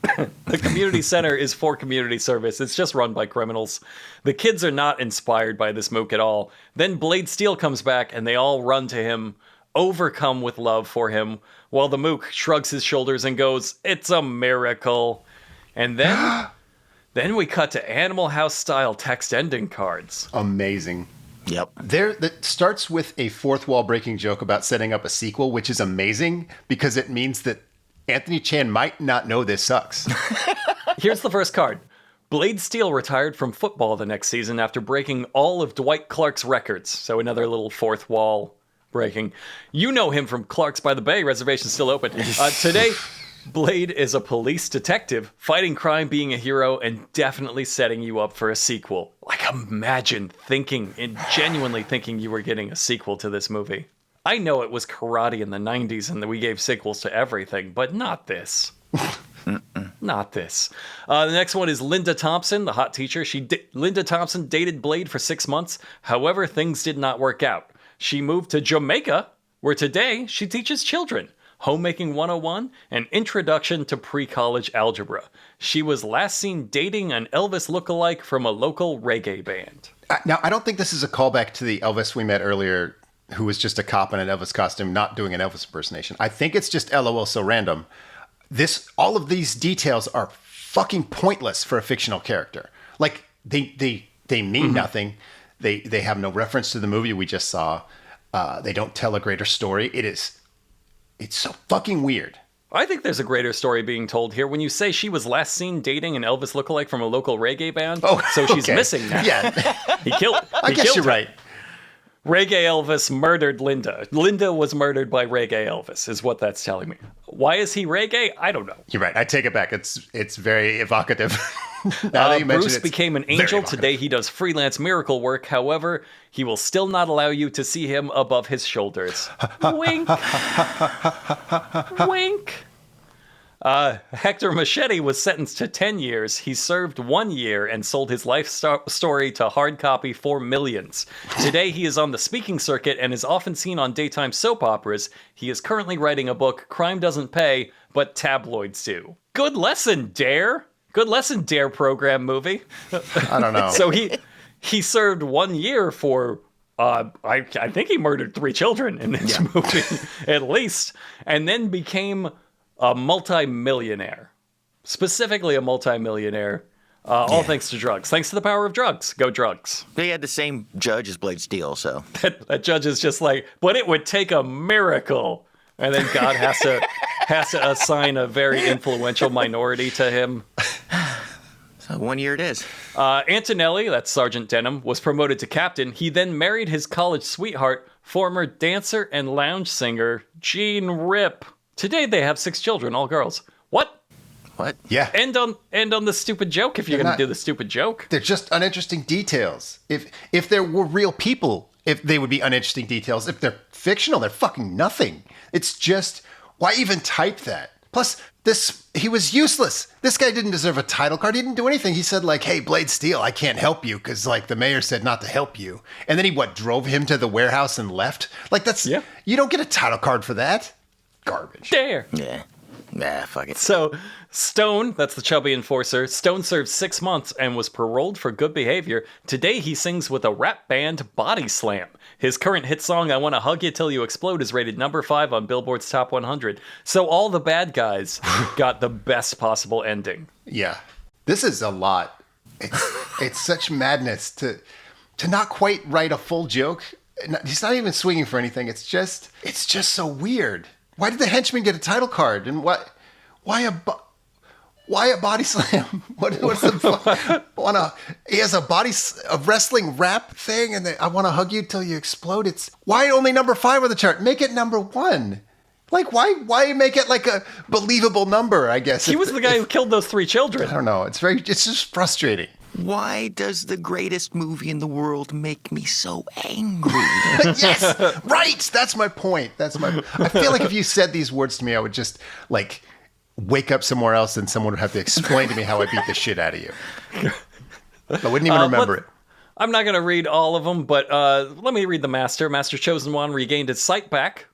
B: The community center is for community service. It's just run by criminals. The kids are not inspired by this mook at all. Then Blade Steel comes back, and they all run to him, overcome with love for him, while the mook shrugs his shoulders and goes, "It's a miracle." And then... Then we cut to Animal House-style text ending cards.
C: Amazing.
D: Yep.
C: That starts with a fourth wall breaking joke about setting up a sequel, which is amazing because it means that Anthony Chan might not know this sucks.
B: Here's the first card. Blade Steel retired from football the next season after breaking all of Dwight Clark's records. So another little fourth wall breaking. You know him from Clark's by the Bay. Reservation's still open. Today... Blade is a police detective, fighting crime, being a hero, and definitely setting you up for a sequel. Like, imagine thinking, and genuinely thinking you were getting a sequel to this movie. I know it was karate in the 90s and that we gave sequels to everything, but not this. Not this. The next one is Linda Thompson, the hot teacher. Linda Thompson dated Blade for 6 months. However, things did not work out. She moved to Jamaica, where today she teaches children. Homemaking 101, and Introduction to Pre-College Algebra. She was last seen dating an Elvis lookalike from a local reggae band.
C: Now, I don't think this is a callback to the Elvis we met earlier, who was just a cop in an Elvis costume, not doing an Elvis impersonation. I think it's just LOL so random. All of these details are fucking pointless for a fictional character. Like, they mean nothing. They have no reference to the movie we just saw. They don't tell a greater story. It's so fucking weird.
B: I think there's a greater story being told here when you say she was last seen dating an Elvis lookalike from a local reggae band.
C: Oh,
B: so she's
C: okay.
B: missing now.
C: Yeah. I guess you're right.
B: Reggae Elvis murdered Linda. Linda was murdered by Reggae Elvis, is what that's telling me. Why is he reggae? I don't know.
C: You're right. I take it back. It's very evocative. Now that you mention
B: Bruce
C: it,
B: became an
C: very
B: angel.
C: evocative.
B: Today he does freelance miracle work. However, he will still not allow you to see him above his shoulders. Wink. Wink. Hector Machete was sentenced to 10 years. He served 1 year and sold his life story to hard copy for millions. Today he is on the speaking circuit and is often seen on daytime soap operas. He is currently writing a book, Crime Doesn't Pay, but Tabloids Do. Good lesson, D.A.R.E. Good lesson, D.A.R.E. program movie.
C: I don't know.
B: So he served 1 year for... I think he murdered 3 children in this movie, at least, and then became a multi-millionaire. Specifically a multi-millionaire. All thanks to drugs. Thanks to the power of drugs. Go drugs.
D: They had the same judge as Blade Steel, so.
B: That judge is just like, but it would take a miracle. And then God has to assign a very influential minority to him.
D: So 1 year it is.
B: Antonelli, that's Sergeant Denham, was promoted to captain. He then married his college sweetheart, former dancer and lounge singer Jean Ripp. Today they have 6 children, all girls. What?
D: What?
E: Yeah.
B: End on the stupid joke if you're going to do the stupid joke.
E: They're just uninteresting details. If there were real people, if they would be uninteresting details. If they're fictional, they're fucking nothing. It's just, why even type that? Plus, he was useless. This guy didn't deserve a title card. He didn't do anything. He said like, hey, Blade Steel, I can't help you because like the mayor said not to help you. And then he drove him to the warehouse and left? Like you don't get a title card for that. Garbage.
B: Dare.
D: Yeah. Nah, fuck it.
B: So, Stone, that's the chubby enforcer, Stone served 6 months and was paroled for good behavior. Today he sings with a rap band, Body Slam. His current hit song, I Wanna Hug You Till You Explode, is rated number 5 on Billboard's Top 100. So all the bad guys got the best possible ending.
E: Yeah. This is a lot. It's such madness to not quite write a full joke. He's not even swinging for anything. It's just so weird. Why did the henchman get a title card? And why a body slam? What's the he has a wrestling rap thing, and I want to hug you till you explode. It's why only number 5 on the chart? Make it number 1. Like why make it like a believable number? I guess
B: He was the guy who killed those 3 children.
E: I don't know. It's just frustrating.
D: Why does the greatest movie in the world make me so angry?
E: Yes, right. That's my point. I feel like if you said these words to me, I would just like wake up somewhere else, and someone would have to explain to me how I beat the shit out of you. I wouldn't even remember it.
B: I'm not going to read all of them, but let me read the Master. Master Chosen One regained his sight back,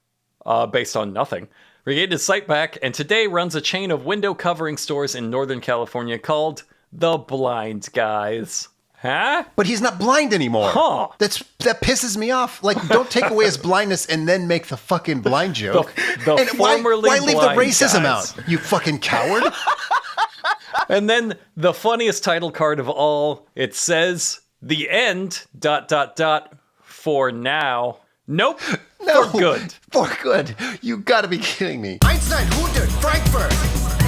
B: based on nothing. Regained his sight back, and today runs a chain of window covering stores in Northern California called The Blind Guys. Huh?
E: But he's not blind anymore.
B: Huh.
E: That pisses me off. Like, don't take away his blindness and then make the fucking blind joke.
B: The formerly
E: why leave the
B: blind
E: racism
B: guys.
E: out? You fucking coward.
B: And then the funniest title card of all, it says, The End, ... for now. Nope.
E: No.
B: For good.
E: For good. You gotta be kidding me.
A: Einstein, 100, Frankfurt.